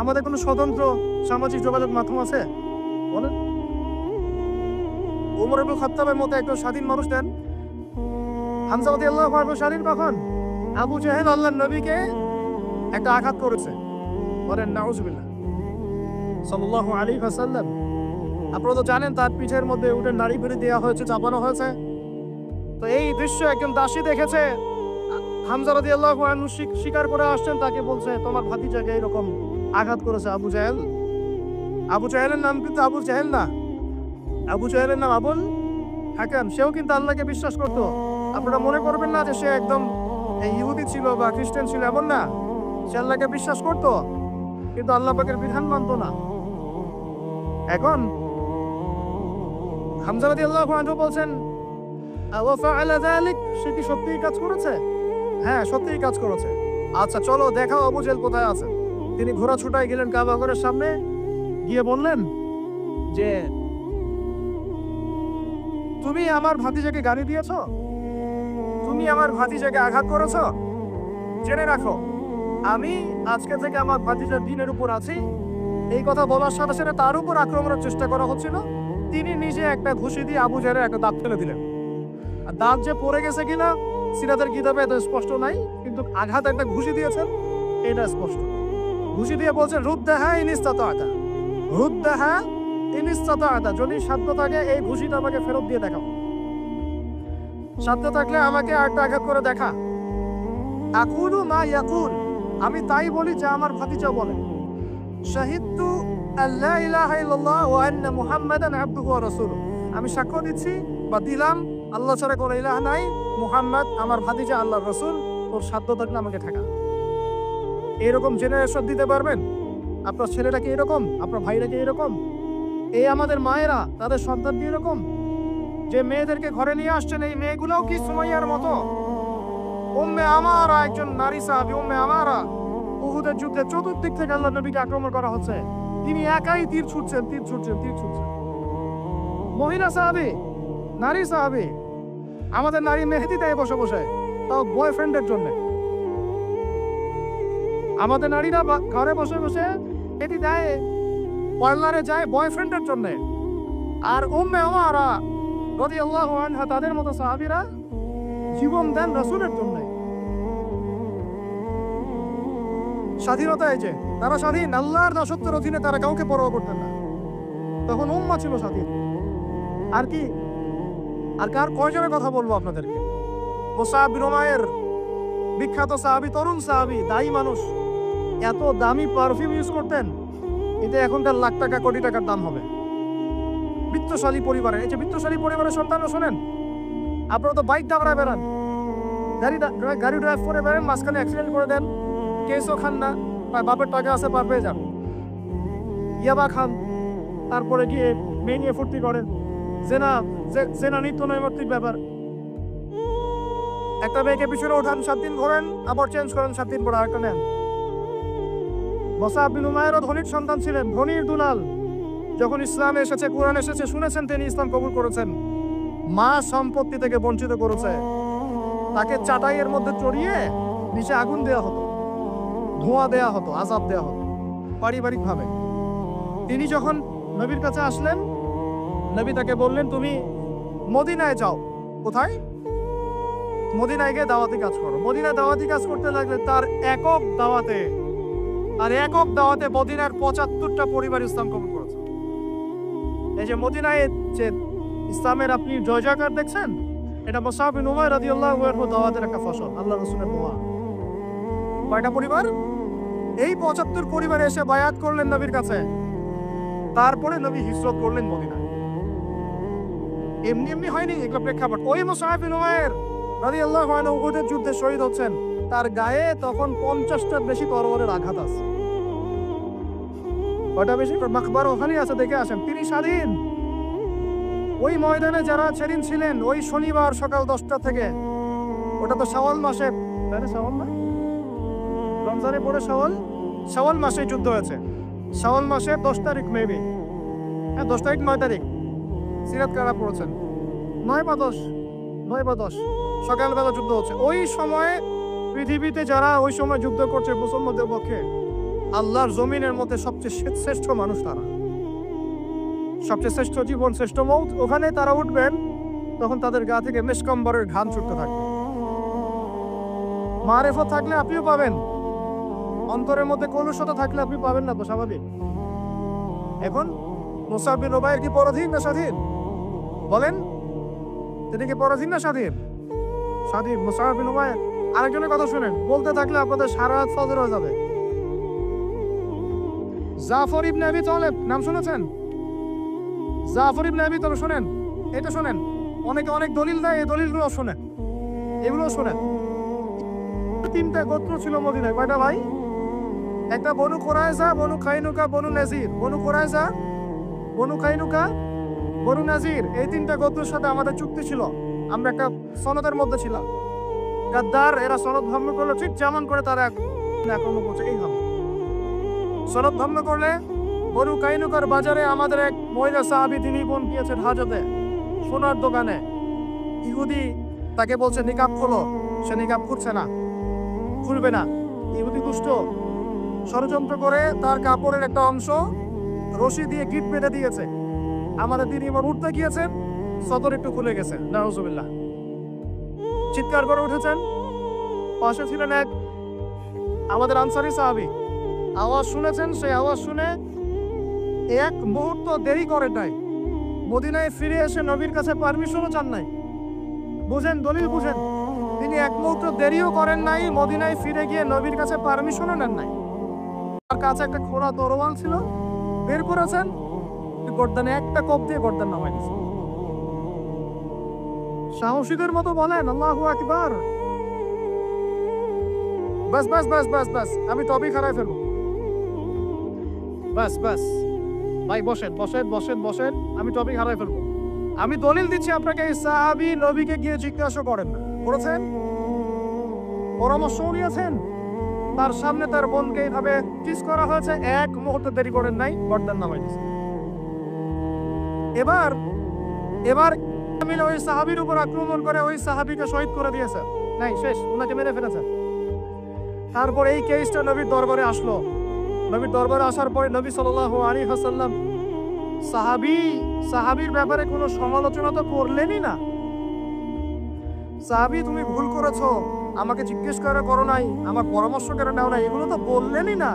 আমাদের কোনো স্বতন্ত্র সামাজিক যোগাযোগ মাধ্যম আছে বলেন? ওমর ইবনে খাত্তাবের মতো একজন স্বাধীন মানুষ দেন। হামজা রাদিয়াল্লাহু আনহু স্বাধীন কখন? আবু জাহেল আল্লাহর নবীকে একটা আঘাত করেছে, বলেন নাউজুবিল্লাহ, সাল্লাল্লাহু আলাইহি ওয়াসাল্লাম। আপনারা তো জানেন তার পিঠের মধ্যে উঠে নাড়ি ভেড়ি দেওয়া হয়েছে, চাপানো হয়েছে। তো এই দৃশ্য একজন দাসী দেখেছে, হামজা রাদিয়াল্লাহু আনহু স্বীকার করে আসছেন, তাকে বলছে তোমার ভাতিজাকে এরকম আঘাত করেছে আবু জাহেল। আবু জাহেলের নাম কিন্তু আবু জাহেল না, আবু জাহেলের নাম আবুল হাকাম। সেও কিন্তু আল্লাহকে বিশ্বাস করতো। আপনারা মনে করবেন না যে সে একদম ইহুদি ছিল বা খ্রিস্টান ছিল, এমন না। সে আল্লাহকে বিশ্বাস করতো, কিন্তু আল্লাহ পাকের বিধান মানত না। এখন হামজা রাদিয়াল্লাহু আনহু বলছেন ওয়া ফাআলা যালিক, সে কি সত্যিই কাজ করেছে? হ্যাঁ, সত্যিই কাজ করেছে। আচ্ছা চলো দেখাও আবু জাহেল কোথায় আছে। তিনি ঘোড়া ছুটায় গেলেন কাবা ঘরের সামনে, গিয়ে বললেন যে তুমি আমার ভাতিজাকে গালি দিয়েছো, তুমি আমার ভাতিজাকে আঘাত করেছো, জেনে রাখো আমি আজকে থেকে আমার ভাতিজার দিনের উপর আছি। এই কথা বলার সাথে সাথে তার উপর আক্রমণের চেষ্টা করা হচ্ছিল। তিনি নিজে একটা ঘুষি দিয়ে আবু জাহেলের একটা দাঁত ফেলে দিলেন। আর দাঁত যে পড়ে গেছে কিনা সিরাতের কিতাবে এত স্পষ্ট নাই, কিন্তু আঘাত একটা ঘুষি দিয়েছেন এটা স্পষ্ট। ঘুষি দিয়ে বলছেন রুদ্দাহা ইনিস্তাতা, রুদ্দাহা ইনিস্তাতা, যদি সাধ্য থাকে এই ঘুষিটা আমাকে ফেরত দিয়ে দেখাও, সাধ্য থাকলে আমাকে আরেকটা আঘাত করে দেখা। আকুলু মা ইয়াকুল, আমি তাই বলি যা আমার ভাতিজা বলে। শাহিদতু আল্লা ইলাহা ইল্লাল্লাহ ওয়া আন্না মুহাম্মাদান আবদুহু ওয়া রাসূলুহু, আমি সাক্ষ্য দিচ্ছি বা দিলাম আল্লাহ ছাড়া কোনো ইলাহ নাই, মুহাম্মদ আমার ভাতিজা আল্লাহর রাসূল, ওর সাধ্য থাকলে আমাকে ঠেকা। এরকম জেনারেশন দিতে পারবেন? আপনার ছেলেটা কি এরকম? আপনার ভাইরা কি এরকম? এই আমাদের মায়েরা তাদের সন্তান কি এরকম? যে মেয়েদেরকে ঘরে নিয়ে আসছেন এই মেয়েগুলোও কি সুমাইয়ার মতো? উম্মে আমারা একজন নারী সাহাবী, উম্মে আমারা উহুদের যুদ্ধে চতুর্দিক থেকে আল্লাহর নবীকে আক্রমণ করা হচ্ছে, তিনি একাই তীর ছুটছেন। মহিলা সাহাবী, নারী সাহাবী, আমাদের নারী মেহেদি দেয় বসে বসে, তাও বয়ফ্রেন্ডের জন্য। আমাদের নারীরা ঘরে বসে বসে মেহেদি দেয়, পার্লারে যায় বয়ফ্রেন্ডের জন্য। আর উম্মে আমারা রাদিয়াল্লাহু আনহা, তাদের মতো সাহাবীরা জীবন দেন রাসূলের জন্য। স্বাধীনতা এই যে, তারা স্বাধীন, আল্লাহর দাসত্বের অধীনে তারা কাউকে পরোয়া করতেন না। তখন উম্মাহ ছিল স্বাধীন। আর কি, আর কার কয়জনের কথা বলবো আপনাদেরকে? মুসআব বিন উমাইর, বিখ্যাত সাহাবী, তরুণ সাহাবী, দায়ী মানুষ, এত দামি পারফিউম ইউজ করতেন, এটা এখনকার লাখ টাকা কোটি টাকার দাম হবে। বিত্তশালী পরিবারের, এই যে বিত্তশালী পরিবারের সন্তানও শোনেন, আপনারা তো বাইক দাবড়ায় বেড়ান, গাড়ি ড্রাইভ করে বেড়ান, মাঝখানে অ্যাক্সিডেন্ট করে দেন, কেসও খান না, বাপের টাকা আছে পার পেয়ে যান, ইয়াবা খান, তারপরে গিয়ে মেয়ে নিয়ে ফুর্তি করেন, জেনা নিত্য নৈমিত্তিক ব্যাপার। একটা মেয়েকে পিছনে ওঠান, 7 দিন ঘোরেন, আবার চেঞ্জ করেন, 7 দিন পরে আরেকটা নেন। মুসআব বিন উমাইরও ধনীর সন্তান ছিলেন, ধনীর দুলাল। যখন ইসলাম এসেছে, কোরআন এসেছে, শুনেছেন তিনি ইসলাম কবুল করেছেন, মা সম্পত্তি থেকে বঞ্চিত করেছে, তাকে চাটাইয়ের মধ্যে চড়িয়ে নিচে আগুন দেওয়া হতো, ধোঁয়া দেওয়া হতো, আযাব দেওয়া হতো পারিবারিক ভাবে। তিনি যখন নবীর কাছে আসলেন, নবী তাকে বললেন তুমি মদিনায় যাও। কোথায়? মদিনায় গিয়ে দাওয়াতি কাজ করো। মদিনায় দাওয়াতি কাজ করতে লাগলে তার একক দাওয়াতে মদিনার 75টা পরিবার ইসলাম কবুল করেছে। এই যে মদিনায় যে ইসলামের আপনি জয়জয়কার দেখছেন, এটা মুসআব বিন উমাইর রাদিয়াল্লাহু আনহু দাওয়াতের একটা ফসল, আল্লাহ রাসূলের দোয়া। কয়টা পরিবার? এই 75 পরিবারে এসে বায়াত করলেন নবীর কাছে, তারপরে নবী হিজরত করলেন মদিনায়। এমনি এমনি হয়নি, এগুলো প্রেক্ষাপট। ওই মুসআব বিন উমাইর রাদিয়াল্লাহু আনহু উহুদের যুদ্ধে শহীদ হচ্ছেন, তার গায়ে তখন 50টার বেশি তরবারের আঘাত আছে। কয়টা বেশি? মাকবার ওখানেই আছে, দেখে আসেন। তিনি স্বাধীন। ওই ময়দানে যারা সেদিন ছিলেন, ওই শনিবার সকাল 10টা থেকে, ওটা তো শাওয়াল মাসে, তাই না? শাওয়াল না, রমজানে পরে শাওয়াল মাসে যুদ্ধ হয়েছে। শাওয়াল মাসে 10 তারিখ মেবি, হ্যাঁ 10 তারিখ 9 তারিখ সিরাত কারা পড়েছেন, 9 বা 10 সকালবেলা যুদ্ধ হচ্ছে। ওই সময়ে পৃথিবীতে যারা ওই সময় যুদ্ধ করছে মুসলমানদের পক্ষে, আল্লাহর জমিনের মধ্যে সবচেয়ে শ্রেষ্ঠ মানুষ তারা, সবচেয়ে শ্রেষ্ঠ জীবন, শ্রেষ্ঠ মৌত। ওখানে তারা উঠবেন, তখন তাদের গা থেকে মেশকম্বরের ঘাম ছুটতে থাকবে। মারেফত থাকলে আপনিও পাবেন, অন্তরের মধ্যে কলুষতা থাকলে আপনি পাবেন না, তো স্বাভাবিক। এখন মুসআব বিন উমাইর কি পরাধীন না স্বাধীন? বলেন, তিনি কি পরাধীন না স্বাধীন? স্বাধীন মুসআব বিন উমাইর। আরেকজনের কথা শুনেন, বলতে থাকলে আপনাদের সারা রাত ফজর হয়ে যাবে। জাফর ইবনে আবি তালেব নাম শুনেছেন? জাফর ইবনে আবি তালেব শুনেন, এটা শুনেন। অনেকে অনেক দলিল দেয়, এই দলিলগুলো শুনেন, এগুলো শুনেন। 3টা গোত্র ছিল মদিনায়। কয়টা ভাই? একটা বনু কুরাইজা, বনু কাইনুকা, বনু নাজির। বনু কুরাইজা, বনু কাইনুকা, বনু নাজির, এই 3টা গোত্রের সাথে আমাদের চুক্তি ছিল। আমরা একটা সনদের মধ্যে ছিলাম। গাদ্দার, এরা সনদ ভঙ্গ করলো, ঠিক যেমন করে তারা আক্রমণ করছে এইভাবে। সনদ ভঙ্গ করলে বনু কাইনুকার বাজারে আমাদের এক মহিলা সাহাবী, তিনি বোন গিয়েছেন হাজতে, সোনার দোকানে। ইহুদি তাকে বলছে নিকাব খোলো, সে নিকাব খুলছে না, খুলবে না। ইহুদি দুষ্ট, ষড়যন্ত্র করে তার কাপড়ের একটা অংশ রশি দিয়ে গিট বেঁধে দিয়েছে। আমাদের তিনি এবার উঠতে গিয়েছেন, সদর একটু খুলে গেছে, নাউজুবিল্লাহ। চিৎকার করে উঠেছেন। পাশে ছিলেন এক আমাদের আনসারী সাহাবী, আওয়াজ শুনেছেন। সেই আওয়াজ শুনে এক মুহূর্ত দেরি করে নাই, মদিনায় ফিরে এসে নবীর কাছে পারমিশনও চান নাই। বুঝেন, দলিল বুঝেন। তিনি এক মুহূর্ত দেরিও করেন নাই, মদিনায় ফিরে গিয়ে নবীর কাছে পারমিশনও নেন নাই। তার কাছে একটা খোলা তরোয়াল ছিল, বের করেছেন, গর্দানে একটা কোপ দিয়ে গর্দান নামাই দিয়েছেন। সাহসীদের মতো বলেন আল্লাহু আকবার। বাস বাস বাস বাস বাস, আমি তবেই খারাপ ফেলবো। বাস বাস ভাই, বসেন বসেন বসেন বসেন, আমি টপিক হারাই ফেলবো। আমি দলিল দিচ্ছি আপনাকে, এই সাহাবী নবীকে গিয়ে জিজ্ঞাসা করেন না, করেছেন? পরামর্শ নিয়েছেন? তার সামনে তার বোনকে এইভাবে কিস করা হয়েছে, এক মুহূর্ত দেরি করেন নাই, গর্দান নামাই দিয়েছে। এবার ওই সাহাবীর উপর আক্রমণ করে ওই সাহাবীকে শহীদ করে দিয়েছে। নাই, শেষ, ওনাকে মেরে ফেলেছে। তারপর এই কেসটা নবীর দরবারে আসলো। নবীর দরবারে আসার পরে নবী সাল্লাল্লাহু আলাইহি ওয়াসাল্লাম সাহাবীর ব্যাপারে কোনো সমালোচনা তো করলেনই না। সাহাবী, তুমি ভুল করেছো, আমাকে জিজ্ঞেস করে করো নাই, আমার পরামর্শ করে নাও নাই, এগুলো তো বললেনই না।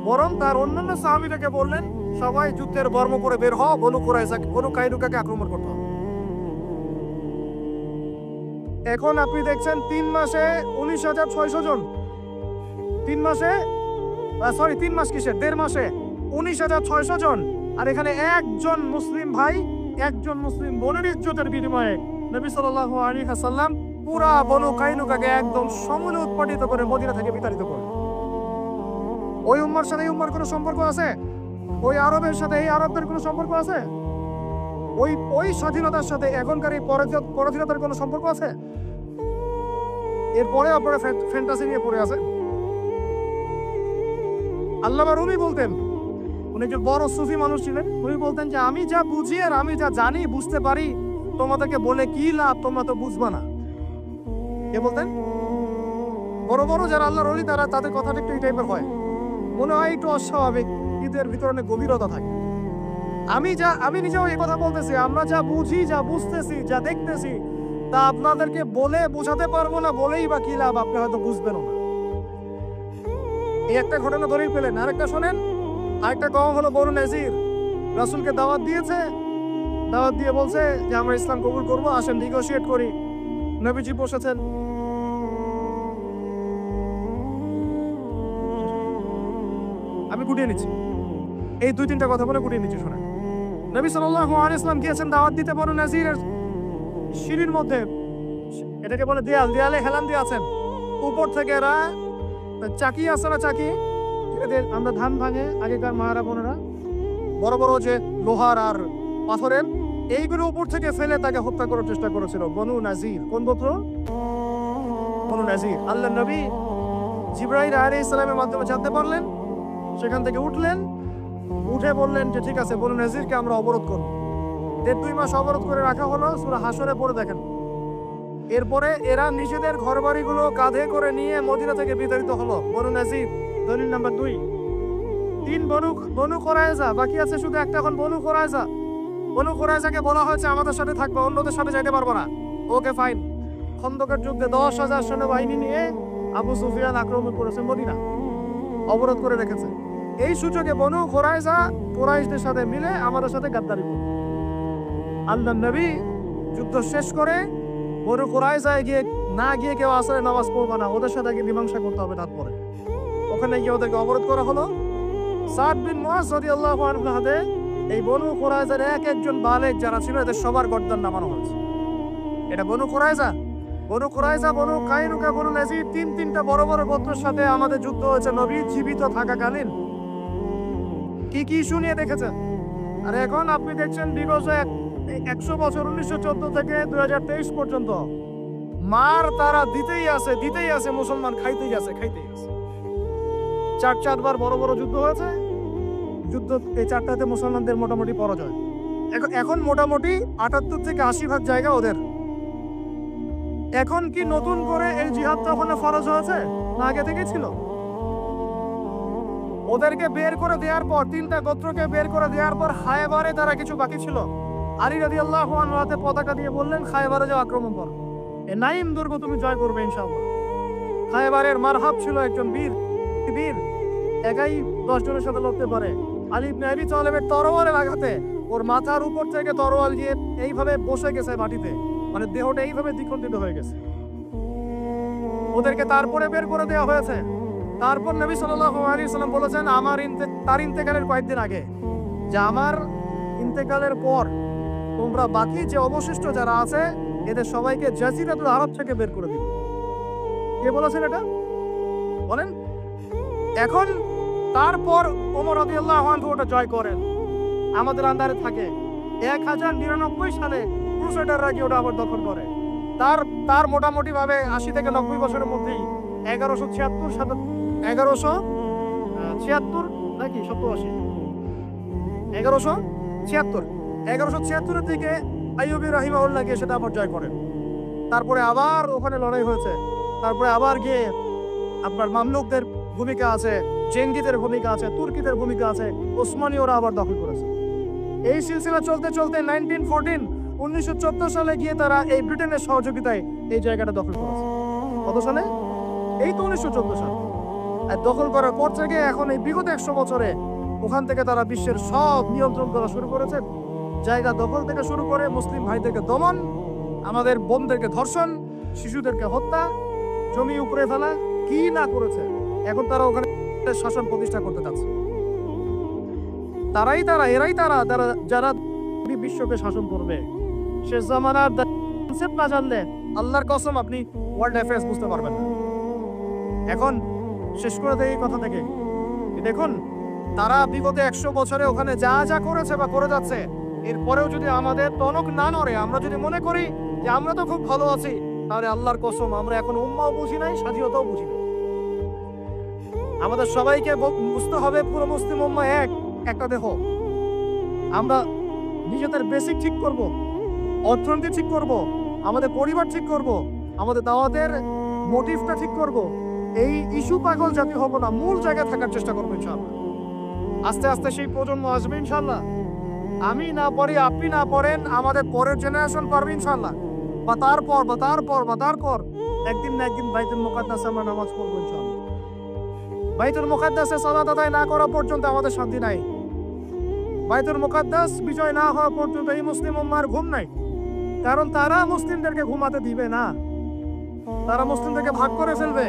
বরং তার অন্যান্য সাহাবীদেরকে বললেন, সবাই যুদ্ধের বর্ম করে বের হও, বনু কাইনুকাকে আক্রমণ করতে হবে। এখন আপনি দেখছেন 3 মাসে 19,600 জন, 3 মাসে, সরি 3 মাস কিসের, 1.5 মাসে 19,600 জন। আর এখানে একজন মুসলিম ভাই একজন মুসলিম বোনের ইজ্জতের বিনিময়ে নবী সাল্লাল্লাহু আলাইহি ওয়াসাল্লাম পুরা বনু কাইনুকাকে একদম সমূলে উৎপাদিত করে মদিনা থেকে বিতাড়িত করে। ওই উম্মার সাথে এই উম্মার কোনো সম্পর্ক আছে? ওই আরবের সাথে এই আরবদের কোনো সম্পর্ক আছে? ওই ওই স্বাধীনতার সাথে এখনকার এই পরাধীনতার কোনো সম্পর্ক আছে? এরপরে আপনারা ফ্যান্টাসি নিয়ে পড়ে আছে। আল্লামা রুমি বলতেন, উনি একজন বড় সুফি মানুষ ছিলেন, উনি বলতেন যে আমি যা বুঝি আর আমি যা জানি বুঝতে পারি, তোমাদেরকে বলে কি লাভ, তোমরা তো বুঝবা না। কে বলতেন? বড় বড় যারা আল্লাহর ওলি তারা, তাদের কথাটা একটু এই টাইপের হয়, মনে হয় একটু অস্বাভাবিক, কিন্তু এর ভিতরে অনেক গভীরতা থাকে। আমি নিজেও এই কথা বলতেছি, আমরা যা বুঝি, যা বুঝতেছি, যা দেখতেছি, তা আপনাদেরকে বলে বোঝাতে পারবো না, বলেই বা কি লাভ, আপনি হয়তো বুঝবেনও না। এই একটা ঘটনা ধরেই পেলেন। আরেকটা শোনেন, আরেকটা কওম হলো বনু নাজির। রাসূলকে দাওয়াত দিয়েছে, দাওয়াত দিয়ে বলছে যে আমরা ইসলাম কবুল করবো, আসেন নেগোশিয়েট করি। নবীজি বসেছেন, আমি গুটিয়ে নিচ্ছি, এই দুই তিনটা কথা বলে গুটিয়ে নিচ্ছি, শোনেন। নবী সাল্লাল্লাহু আলাইহি ওয়াসাল্লাম গিয়েছেন দাওয়াত দিতে বনু নাজিরের সিঁড়ির মধ্যে, এটাকে বলে দেয়াল, দেয়ালে হেলান দিয়ে আছেন। উপর থেকে এরা চাকি আছে না, চাকি এদের আমরা ধান ভাঙে আগেকার মায়েরা বোনেরা, বড় বড় যে লোহার আর পাথরের, এইগুলো উপর থেকে ফেলে তাকে হত্যা করার চেষ্টা করেছিল বনু নাজির। কোন গোত্র? বনু নাজির। আল্লাহ নবী জিবরাইল আলাইহিস সালামের মাধ্যমে জানতে পারলেন, সেখান থেকে উঠলেন, উঠে বললেন যে ঠিক আছে, বনু নাজিরকে আমরা অবরোধ করব। 1.5 মাস অবরোধ করে রাখা হলো, সূরা হাসরে পড়ে দেখেন। এরপরে এরা নিজেদের ঘরবাড়িগুলো কাঁধে করে নিয়ে মদিনা থেকে বিতাড়িত হলো। বনু নাজির দলিল নাম্বার 2। 3 বনু কুরাইজা, বাকি আছে শুধু একটা, এখন বনু কুরাইজা। বনু কুরাইজাকে বলা হয়েছে আমাদের সাথে থাকবে, অন্যদের সাথে যাইতে পারবো না। Okay fine. খন্দকের যুদ্ধে 10,000 সৈন্যবাহিনী নিয়ে আবু সুফিয়ান আক্রমণ করেছে মদিনা, অবরোধ করে রেখেছে। এই সুযোগে বনু কুরাইজা কুরাইশদের সাথে মিলে আমাদের সাথে গাদ্দারি করবে। আল্লাহ নবী যুদ্ধ শেষ করে বনু কুরাইজায় গিয়ে না গিয়ে কেউ আসরে নামাজ পড়বে না, ওদের সাথে গিয়ে মীমাংসা করতে হবে। তারপরে ওখানে গিয়ে ওদেরকে অবরোধ করা হলো। সাদ বিন মুআজ রাদিয়াল্লাহু আনহু হাতে এই বনু কুরাইজার একজন বালেগ যারা ছিল এদের সবার গর্দান নামানো হয়েছে। এটা বনু কুরাইজা, বনু কুরাইজা, বনু কাইনুকা, বনু নাজির, তিনটা বড় বড় গোত্রের সাথে আমাদের যুদ্ধ হয়েছে নবী জীবিত থাকাকালীন। কি কি শুনিয়ে দেখেছেন। আর এখন আপনি দেখছেন বিগত 100 বছর, 1914 থেকে 2023 পর্যন্ত মার তারা দিতেই আছে, মুসলমান খাইতেই আছে। 4বার বড় বড় যুদ্ধ হয়েছে। যুদ্ধ এই 4টাতে মুসলমানদের মোটামুটি পরাজয়। এখন মোটামুটি 78 থেকে 80% জায়গা ওদের। এখন কি নতুন করে এই জিহাদটা ওখানে ফরজ হয়েছে না আগে থেকে ছিল? ওদেরকে বের করে দেওয়ার পর, 3টা গোত্রকে বের করে দেওয়ার পর খায়বারে তারা কিছু বাকি ছিল। আলী রাদিয়াল্লাহু আনহু হাতে পতাকা দিয়ে বললেন খায়বারে যাও, আক্রমণ করো, এই নাইম দুর্গ তুমি জয় করবে ইনশাআল্লাহ। খায়বারের মারহাব ছিল একজন বীর, একাই 10 জনের সাথে লড়তে পারে। আলী ইবনে আবি তালেবের তরোয়ারের আঘাতে ওর মাথার উপর থেকে তরোয়াল গিয়ে এইভাবে বসে গেছে মাটিতে, মানে দেহটা এইভাবে দ্বিখণ্ডিত হয়ে গেছে। ওদেরকে তারপরে বের করে দেওয়া হয়েছে। তারপর নবী সাল্লাল্লাহু আলাইহি ওয়াসাল্লাম বলেছেন তার ইন্তেকালের কয়েকদিন আগে, যে আমার ইন্তেকালের পর তোমরা বাকি যে অবশিষ্ট যারা আছে এদের সবাইকে জাজিরাতুল আরব থেকে বের করে দিবে। কে বলেছেন এটা বলেন? এখন তারপর ওমর রাদিয়াল্লাহু আনহু ওটা জয় করেন, আমাদের আন্ডারে থাকে। 1099 সালে ক্রুসেডাররা গিয়ে ওটা আবার দখল করে। তার মোটামুটি ভাবে 80 থেকে 90 বছরের মধ্যেই 1176 নাকি 87, 1176 দিকে আইয়ুবী রাহিমাহুল্লাহ গিয়ে সেটা আবার জয় করেন। তারপরে আবার ওখানে লড়াই হয়েছে। তারপরে আবার গিয়ে আপনার মামলুকদের ভূমিকা আছে, জেঙ্গিদের ভূমিকা আছে, তুর্কিদের ভূমিকা আছে, ওসমানীয়রা আবার দখল করেছে। এই সিলসিলা চলতে চলতে 1914 সালে গিয়ে তারা এই ব্রিটেনের সহযোগিতায় এই জায়গাটা দখল করেছে। কত সালে? এই তো 1914 সাল। আর দখল করার পর থেকে এখন এই বিগত 100 বছরে ওখান থেকে তারা বিশ্বের সব নিয়ন্ত্রণ করা শুরু করেছে। জায়গা দখল থেকে শুরু করে মুসলিম ভাইদেরকে দমন, আমাদের বোনদেরকে ধর্ষণ, শিশুদেরকে হত্যা, জমি উপড়ে ফেলা, কি না করেছে। এখন তারা ওখানে শাসন প্রতিষ্ঠা করতে চাচ্ছে। এরাই তারা যারা বিশ্বকে শাসন করবে। শেষ জামানার কনসেপ্ট না জানলে আল্লাহর কসম আপনি ওয়ার্ল্ড অ্যাফেয়ার্স বুঝতে পারবেন না। এখন শেষ করে দেয় এই কথা থেকে, দেখুন তারা বিগত 100 বছরে ওখানে যা যা করেছে বা করে যাচ্ছে, এরপরেও যদি আমাদের টনক না নড়ে, আমরা যদি মনে করি যে আমরা তো খুব ভালো আছি, তাহলে আল্লাহর কসম আমরা এখন উম্মাও বুঝি নাই, স্বাধীনতাও বুঝি নাই। আমাদের সবাইকে বুঝতে হবে পুরো মুসলিম উম্মা একটা দেহ। আমরা নিজেদের বেসিক ঠিক করব, অর্থনীতি ঠিক করব, আমাদের পরিবার ঠিক করব, আমাদের দাওয়াতের মোটিভটা ঠিক করব। এই ইস্যু পাগল জাতি হব না, মূল জায়গায় থাকার চেষ্টা করবো ইনশাআল্লাহ। আস্তে আস্তে সেই প্রজন্ম আসবে ইনশাআল্লাহ। আমি না পড়ি, আপনি না পড়েন, আমাদের পরের জেনারেশন পারবে ইনশাআল্লাহ। বা তারপর একদিন না একদিন বাইতুল মুকাদ্দাসে আমরা নামাজ পড়বো ইনশাআল্লাহ। বাইতুল মুকাদ্দাসে সালাত আদায় না করা পর্যন্ত আমাদের শান্তি নাই। বাইতুল মুকাদ্দাস বিজয় না হওয়া পর্যন্ত এই মুসলিম উম্মার ঘুম নাই। কারণ তারা মুসলিমদেরকে ঘুমাতে দিবে না। তারা মুসলিমদেরকে ভাগ করে ফেলবে,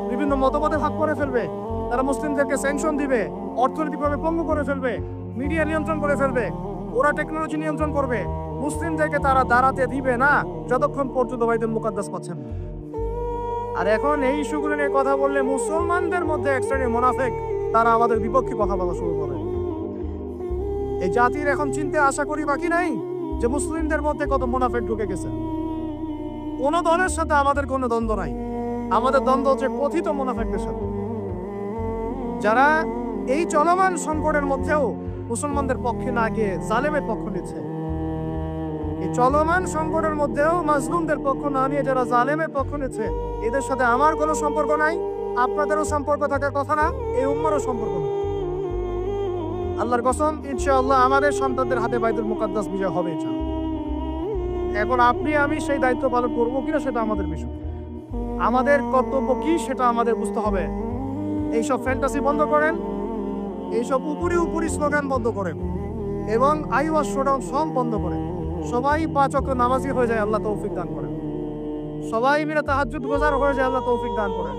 বিভিন্ন মতবাদে ভাগ করে ফেলবে। তারা মুসলিমদেরকে স্যাংশন দিবে, অর্থনৈতিকভাবে পঙ্গু করে ফেলবে, মিডিয়া নিয়ন্ত্রণ করে ফেলবে, ওরা টেকনোলজি নিয়ন্ত্রণ করবে। মুসলিমদেরকে তারা দাঁড়াতে দিবে না যতক্ষণ পর্যন্ত বাইতুল মুকাদ্দাস পাচ্ছেন না। আর এখন এই ইস্যুগুলো নিয়ে কথা বললে মুসলমানদের মধ্যে এক শ্রেণীর মুনাফিক তারা আমাদের বিপক্ষে কথা বলা শুরু করে। এই জাতির এখন চিনতে আশা করি বাকি নাই যে মুসলিমদের মধ্যে কত মুনাফিক ঢুকে গেছে। কোন দলের সাথে আমাদের কোনো দ্বন্দ্ব নাই, আমাদের দ্বন্দ্ব হচ্ছে কথিত মুনাফিকদের সাথে, যারা এই চলমান সংকটের মধ্যেও মুসলমানদের পক্ষে না গিয়ে জালেমের পক্ষ নিচ্ছে। এই চলমান সংকটের মধ্যেও মাজলুমদের পক্ষ না নিয়ে যারা জালেমের পক্ষ নিচ্ছে, এদের সাথে আমার কোনো সম্পর্ক নাই, আপনাদেরও সম্পর্ক থাকার কথা না, এই উম্মারও সম্পর্ক নেই। আল্লাহর কসম ইনশাআল্লাহ আমাদের সন্তানদের হাতে বাইতুল মুকাদ্দাস বিজয় হবে ইনশাআল্লাহ। এখন আপনি আমি সেই দায়িত্ব পালন করবো কিনা সেটা আমাদের বিষয়। আমাদের কর্তব্য কি সেটা আমাদের বুঝতে হবে। এইসব ফ্যান্টাসি বন্ধ করেন, এইসব উপরি স্লোগান বন্ধ করেন, এবং আই ওয়াজ শোডাউন সব বন্ধ করেন। সবাই 5 ওয়াক্ত নামাজি হয়ে যায়, আল্লাহ তৌফিক দান করেন। সবাই মিলে তাহাজ্জুদ গুজার হয়ে যায়, আল্লাহ তৌফিক দান করেন।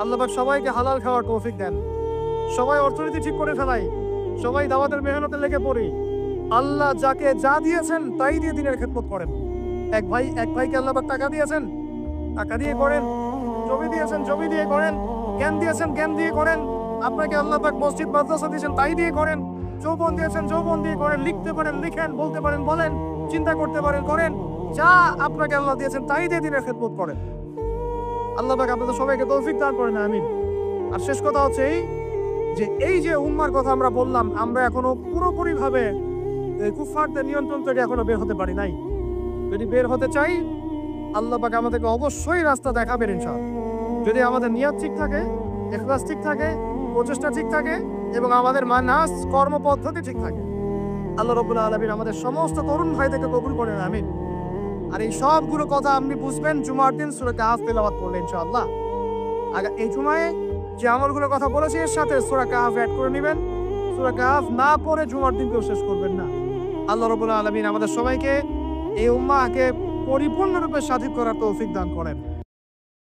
আল্লাহ পাক সবাইকে হালাল খাওয়ার তৌফিক দেন। সবাই অর্থনীতি ঠিক করে ফেলাই, সবাই দাওয়াতের মেহনতে লেগে পড়ি। আল্লাহ যাকে যা দিয়েছেন তাই দিয়ে দিনের খেদমত করেন। এক ভাইকে আল্লাহ পাক টাকা দিয়েছেন, টাকা দিয়ে করেন। জমি দিয়েছেন, জমি দিয়ে করেন। জ্ঞান দিয়েছেন, জ্ঞান দিয়ে করেন। আপনাকে আল্লাহ পাক মসজিদ মাদ্রাসা দিয়েছেন, তাই দিয়ে করেন। যৌবন দিয়েছেন, যৌবন দিয়ে করেন। লিখতে পারেন লিখেন, বলতে পারেন বলেন, চিন্তা করতে পারেন করেন। যা আপনাকে আল্লাহ দিয়েছেন তাই দিয়ে দিনের খেদমত করেন। আল্লাহ পাক আপনাদের সবাইকে তৌফিক দান করেন, আমিন। আর শেষ কথা হচ্ছে এই যে উম্মার কথা আমরা বললাম, আমরা এখনো পুরোপুরি ভাবে কুফফারদের নিয়ন্ত্রণ থেকে এখনো বের হতে পারি নাই। যদি বের হতে চাই, আল্লাহ পাক আমাদেরকে অবশ্যই রাস্তা দেখাবেন ইনশাআল্লাহ। যদি আমাদের নিয়ত ঠিক থাকে, ইখলাস ঠিক থাকে, প্রচেষ্টা ঠিক থাকে, এবং আমাদের মানাস কর্মপদ্ধতি ঠিক থাকে। আল্লাহ রাব্বুল আলামিন আমাদের সমস্ত তরুণ ভাইদেরকে কবুল করেন, আমিন। আর এই সবগুলো কথা আপনি বুঝবেন জুমার দিন সূরা কাহফ তেলাওয়াত করলে ইনশাআল্লাহ। আর এই জুমায় যে আমলগুলোর কথা বলেছি এর সাথে সূরা কাহফ অ্যাড করে নেবেন। সূরা কাহফ না পড়ে জুমার দিনকেও শেষ করবেন না। আল্লাহ রাব্বুল আলামিন আমাদের সবাইকে এই উম্মাহকে পরিপূর্ণরূপে সাথী করার তৌফিক দান করেন।